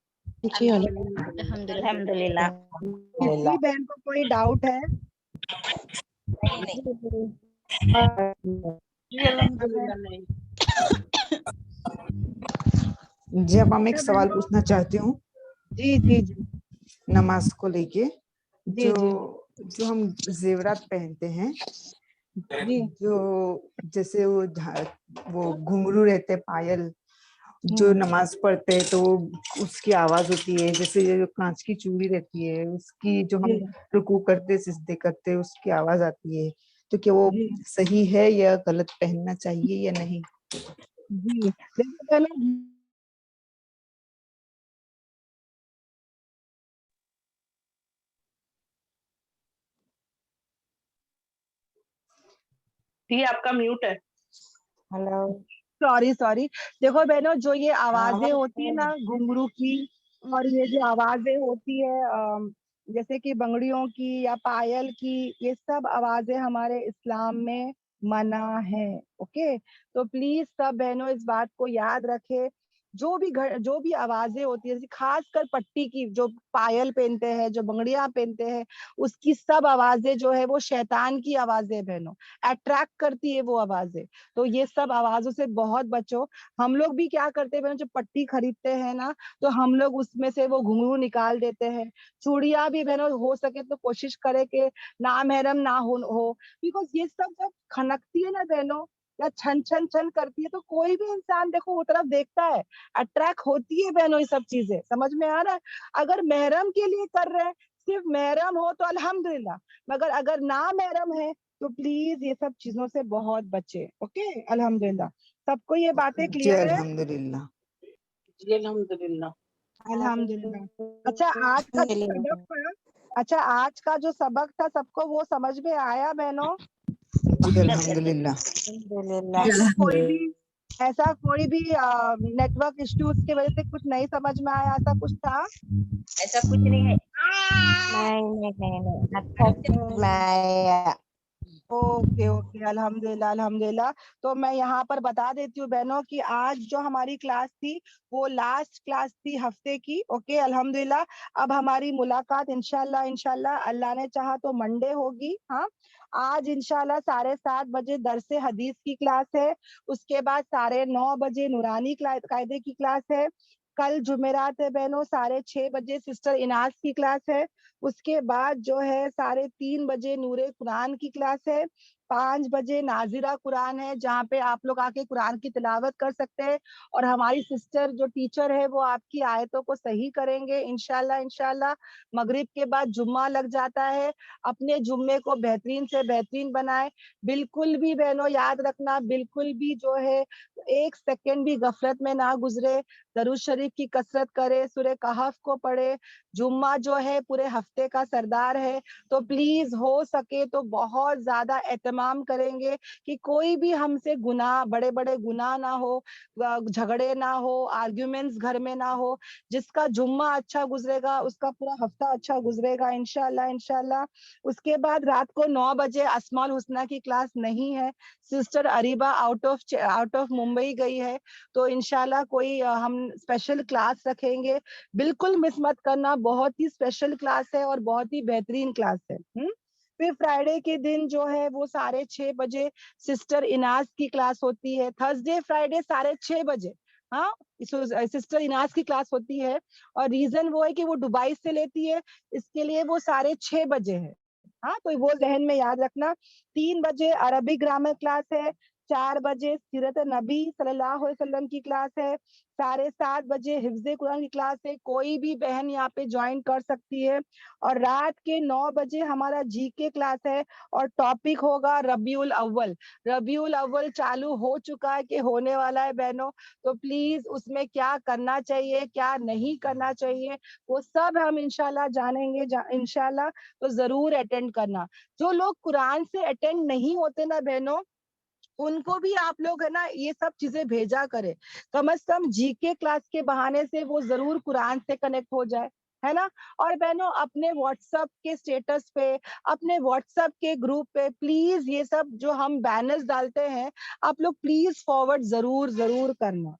अल्हम्दुलिल्लाह। किसी बहन को कोई डाउट है? जी अब हम एक सवाल पूछना चाहती हूँ जी जी जी नमाज को लेके। जी जो हम जेवरात पहनते हैं, जी जो जैसे वो घुंघरू रहते पायल, जो नमाज पढ़ते हैं तो उसकी आवाज होती है, जैसे जो कांच की चूड़ी रहती है उसकी, जो हम रुकू करते सिजदे करते उसकी आवाज आती है, तो क्या वो सही है या गलत, पहनना चाहिए या नहीं? जी देखो बहनों, जी आपका म्यूट है। हेलो, सॉरी देखो बहनों, जो ये आवाजें होती है ना घुंघरू की, और ये जो आवाजें होती है जैसे कि बंगड़ियों की या पायल की, ये सब आवाजें हमारे इस्लाम में मना है। ओके, तो प्लीज सब बहनों इस बात को याद रखे। जो भी आवाजें होती है, खासकर पट्टी की, जो पायल पहनते हैं, जो बंगड़ियां पहनते हैं, उसकी सब आवाजें जो है वो शैतान की आवाजें बहनों, अट्रैक्ट करती है वो आवाजें। तो ये सब आवाजों से बहुत बचो। हम लोग भी क्या करते हैं, जो पट्टी खरीदते हैं ना, तो हम लोग उसमें से वो घुंघरू निकाल देते हैं। चूड़ियां भी बहनों हो सके तो कोशिश करे कि नामहरम ना हो, बिकॉज ये सब जब खनकती है ना बहनों, या छन छन छन करती है, तो कोई भी इंसान देखो वो तरफ देखता है, अट्रैक्ट होती है बहनों। ये सब चीजें समझ में आ रहा है? अगर महरम के लिए कर रहे हैं, सिर्फ महरम हो तो अल्हम्दुलिल्लाह, मगर अगर ना महरम है तो प्लीज ये सब चीजों से बहुत बचे। ओके, अल्हम्दुलिल्लाह। सबको ये बातें जी क्लियर है? अल्हम्दुलिल्लाह। जी अल्हम्दुलिल्लाह। अल्हम्दुलिल्लाह। अच्छा, आज का जो सबक था सबको वो समझ में आया बहनों? जी अल्हम्दुलिल्लाह। ऐसा कोई भी नेटवर्क इश्यूज की वजह से कुछ नहीं समझ में आया, ऐसा कुछ था? ऐसा कुछ नहीं है। ओके अल्हम्दुलिल्लाह। तो मैं यहाँ पर बता देती हूँ बहनों कि आज जो हमारी क्लास थी वो लास्ट क्लास थी हफ्ते की। ओके अल्हम्दुलिल्लाह। अब हमारी मुलाकात इंशाल्लाह अल्लाह ने चाहा तो मंडे होगी। हाँ, आज इंशाल्लाह 7:30 बजे दरसे हदीस की क्लास है। उसके बाद 9:30 बजे नूरानी कायदे की क्लास है। कल जुमेरात है बहनों, 6:30 बजे सिस्टर इनाज की क्लास है। उसके बाद जो है 3:30 बजे नूरे कुरान की क्लास है। 5 बजे नाजिरा कुरान है, जहाँ पे आप लोग आके कुरान की तिलावत कर सकते हैं, और हमारी सिस्टर जो टीचर है वो आपकी आयतों को सही करेंगे इंशाल्लाह। मगरिब के बाद जुम्मा लग जाता है। अपने जुम्मे को बेहतरीन से बेहतरीन बनाए। बिल्कुल भी बहनों याद रखना, बिल्कुल भी जो है 1 सेकंड भी गफलत में ना गुजरे। दरूद शरीफ की कसरत करे, सूरह कहफ को पढ़े। जुम्मा जो है पूरे हफ्ते का सरदार है, तो प्लीज हो सके तो बहुत ज्यादा एहतमाम करेंगे कि कोई भी हमसे गुनाह, बड़े बड़े गुनाह ना हो, झगड़े ना हो, आर्ग्यूमेंट्स घर में ना हो। जिसका जुम्मा अच्छा गुजरेगा उसका पूरा हफ्ता अच्छा गुजरेगा इंशाल्लाह। उसके बाद रात को 9 बजे अस्माउल हुस्ना की क्लास नहीं है। Sister Ariba out of Mumbai गई है, तो इंशाल्लाह कोई हम स्पेशल क्लास रखेंगे। बिल्कुल मिस मत करना, बहुत ही स्पेशल क्लास है और बहुत ही बेहतरीन क्लास है। फिर फ्राइडे के दिन जो है वो 6:30 बजे सिस्टर इनाज की क्लास होती है। थर्सडे फ्राइडे 6:30 बजे, हाँ, सिस्टर इनाज की क्लास होती है। और रीजन वो है कि वो दुबई से लेती है, इसके लिए वो 6:30 बजे है। हाँ, तो वो जहन में याद रखना। 3 बजे अरबिक ग्रामर क्लास है। 4 बजे सीरत नबी सल्लल्लाहु अलैहि वसल्लम की क्लास है, 7:30 बजे हिफ्ज़े कुरान की क्लास है, कोई भी बहन यहाँ पे ज्वाइन कर सकती है। और रात के 9 बजे हमारा जीके क्लास है और टॉपिक होगा रबीउल अव्वल। रबीउल अव्वल चालू हो चुका है कि होने वाला है बहनों, तो प्लीज उसमें क्या करना चाहिए, क्या नहीं करना चाहिए, वो सब हम इंशाल्लाह जानेंगे इंशाल्लाह। तो जरूर अटेंड करना। जो लोग कुरान से अटेंड नहीं होते ना बहनों, उनको भी आप लोग है ना ये सब चीजें भेजा करें। कम से कम जीके क्लास के बहाने से वो जरूर कुरान से कनेक्ट हो जाए, है ना। और बहनों अपने व्हाट्सएप के स्टेटस पे, अपने व्हाट्सएप के ग्रुप पे प्लीज ये सब जो हम बैनर्स डालते हैं, आप लोग प्लीज फॉरवर्ड जरूर जरूर करना।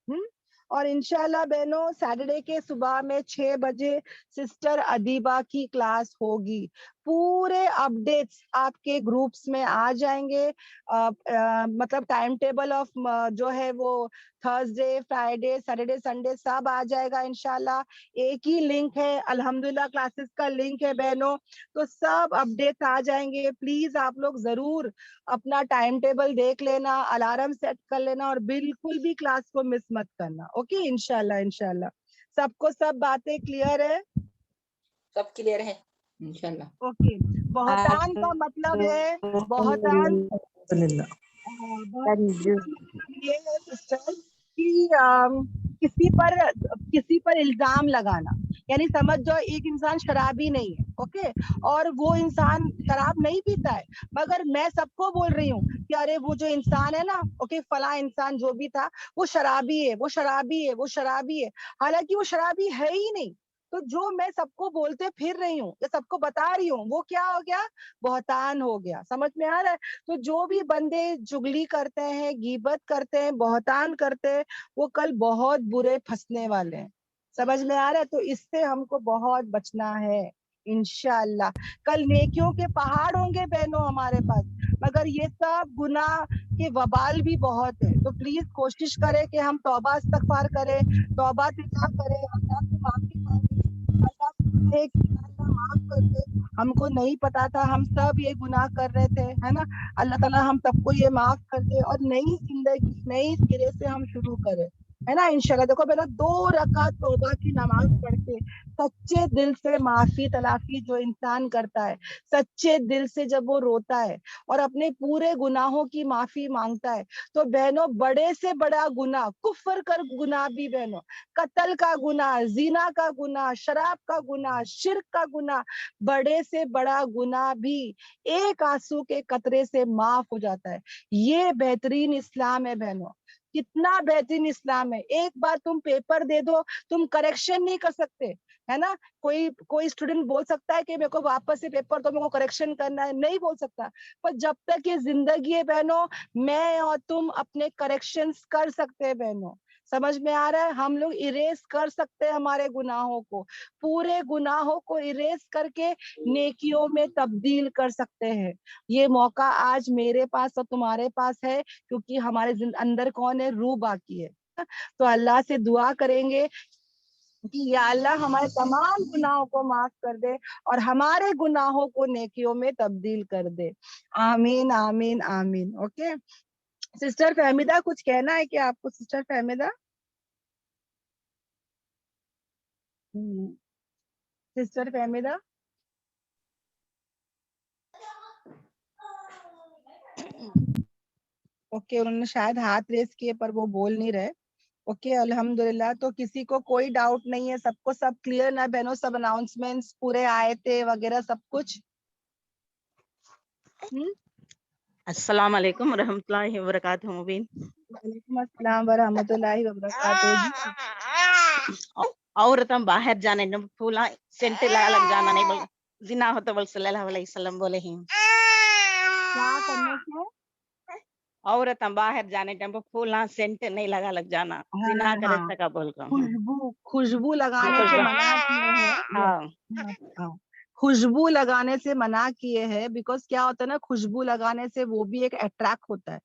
और इंशाल्लाह बहनों सैटरडे के सुबह में 6 बजे सिस्टर अदीबा की क्लास होगी। पूरे अपडेट्स आपके ग्रुप्स में आ जाएंगे। मतलब टाइम टेबल ऑफ जो है वो थर्सडे, फ्राइडे, सैटरडे, संडे सब आ जाएगा इंशाल्लाह। एक ही लिंक है, अल्हम्दुलिल्लाह क्लासेस का लिंक है बहनों, तो सब अपडेट्स आ जाएंगे। प्लीज आप लोग जरूर अपना टाइम टेबल देख लेना, अलार्म सेट कर लेना और बिल्कुल भी क्लास को मिस मत करना। ओके इंशाल्लाह इंशाल्लाह। सबको सब बातें क्लियर है? सब क्लियर है इंशाल्लाह। ओके। बहुतान का मतलब है, बहुतान ये है सिस्टर कि किसी पर इल्जाम लगाना, यानी समझ जाओ एक इंसान शराबी नहीं है, ओके, और वो इंसान शराब नहीं पीता है, मगर मैं सबको बोल रही हूँ कि अरे वो जो इंसान है ना, ओके, फला इंसान जो भी था वो शराबी है, वो शराबी है, वो शराबी है, हालांकि वो शराबी है ही नहीं। तो जो मैं सबको बोलते फिर रही हूँ या सबको बता रही हूँ, वो क्या हो गया? बहुतान हो गया। समझ में आ रहा है? तो जो भी बंदे चुगली करते हैं, गीबत करते हैं, बहुतान करते हैं, वो कल बहुत बुरे फंसने वाले हैं। समझ में आ रहा है? तो इससे हमको बहुत बचना है इंशाल्लाह। कल नेकियों के पहाड़ होंगे बहनों हमारे पास, मगर ये सब गुनाह के वबाल भी बहुत है। तो प्लीज कोशिश करें कि हम तौबा इस्तगफार करें, तौबा तिजा करें, अल्लाह से माफी मांगे, अल्लाह से कहे कि अल्लाह माफ कर दे, हमको नहीं पता था, हम सब ये गुनाह कर रहे थे, है ना। अल्लाह ताला हम सबको ये माफ कर दे और नई जिंदगी नई सिरे से हम शुरू करें, है ना इंशाल्लाह। देखो बेटा 2 रकात तौबा की नमाज पढ़ के सच्चे दिल से माफी तलाफी जो इंसान करता है, सच्चे दिल से जब वो रोता है और अपने पूरे गुनाहों की माफी मांगता है, तो बहनों बड़े से बड़ा गुनाह, कुफ्र कर गुनाह भी बहनों, कत्ल का गुनाह, जीना का गुनाह, शराब का गुनाह, शिर्क का गुनाह, बड़े से बड़ा गुनाह भी एक आंसू के कतरे से माफ हो जाता है। ये बेहतरीन इस्लाम है बहनों, कितना बेहतरीन इस्लाम है। एक बार तुम पेपर दे दो, तुम करेक्शन नहीं कर सकते, है ना। कोई स्टूडेंट बोल सकता है कि मेरे को वापस से पेपर तो मेरे को करेक्शन करना है, नहीं बोल सकता। पर जब तक ये जिंदगी है बहनों, मैं और तुम अपने करेक्शंस कर सकते हैं बहनों। समझ में आ रहा है? हम लोग इरेज कर सकते हैं हमारे गुनाहों को, पूरे गुनाहों को इरेज करके नेकियों में तब्दील कर सकते हैं। ये मौका आज मेरे पास और तुम्हारे पास है, क्योंकि हमारे अंदर कौन है? रूह बाकी है। तो अल्लाह से दुआ करेंगे कि या अल्लाह हमारे तमाम गुनाहों को माफ कर दे और हमारे गुनाहों को नेकियों में तब्दील कर दे। आमीन आमीन आमीन। ओके सिस्टर फहमीदा, कुछ कहना है क्या आपको? Sister Fahmida, sister Fahmida, okay उन्होंने शायद हाथ रेस किए पर वो बोल नहीं रहे। ओके अल्हम्दुलिल्लाह। तो किसी को कोई डाउट नहीं है? सबको सब क्लियर ना बहनों? सब अनाउंसमेंट्स पूरे आए थे वगैरह सब कुछ? अस्सलाम वालेकुम रहमतुल्लाहि व बरकातहू मुबीन। वालेकुम अस्सलाम व रहमतुल्लाहि व बरकातहू जी। औरतम बाहर जाने न फूला सेंट लग जाना नहीं बोल जिना होता बोल सल्लल्लाहु अलैहि वसल्लम बोले हैं। क्या करने से? औरतम बाहर जाने टाइम फूला सेंट नहीं लग जाना, जिना करे हाँ, सका बोल कर। खुशबू लगाने से मना किए हैं। हाँ हाँ, खुशबू लगाने से मना किए हैं, बिकॉज क्या होता है ना, खुशबू लगाने से वो भी एक अट्रैक्ट होता है,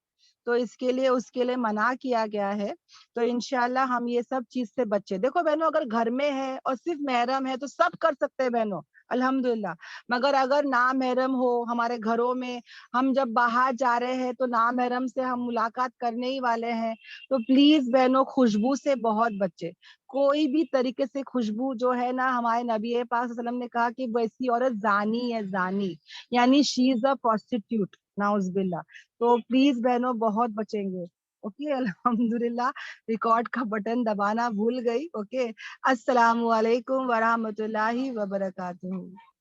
तो इसके लिए उसके लिए मना किया गया है। तो इंशाल्लाह हम ये सब चीज से बचे। देखो बहनों, अगर घर में है और सिर्फ महरम है तो सब कर सकते हैं बहनों, अल्हम्दुलिल्लाह। मगर अगर नामहरम हो हमारे घरों में, हम जब बाहर जा रहे हैं तो नामहरम से हम मुलाकात करने ही वाले हैं, तो प्लीज बहनों खुशबू से बहुत बचे। कोई भी तरीके से खुशबू जो है ना, हमारे नबी पाक सल्लल्लाहु अलैहि वसल्लम ने कहा कि वैसी औरत जानी है, जानी यानी शी इज अ प्रोस्टिट्यूट, नाउज़ुबिल्लाह। तो प्लीज बहनों बहुत बचेंगे। ओके अल्हम्दुलिल्लाह, रिकॉर्ड का बटन दबाना भूल गई। ओके, अस्सलामु अलैकुम वरहमतुल्लाहि वबरकातुहू।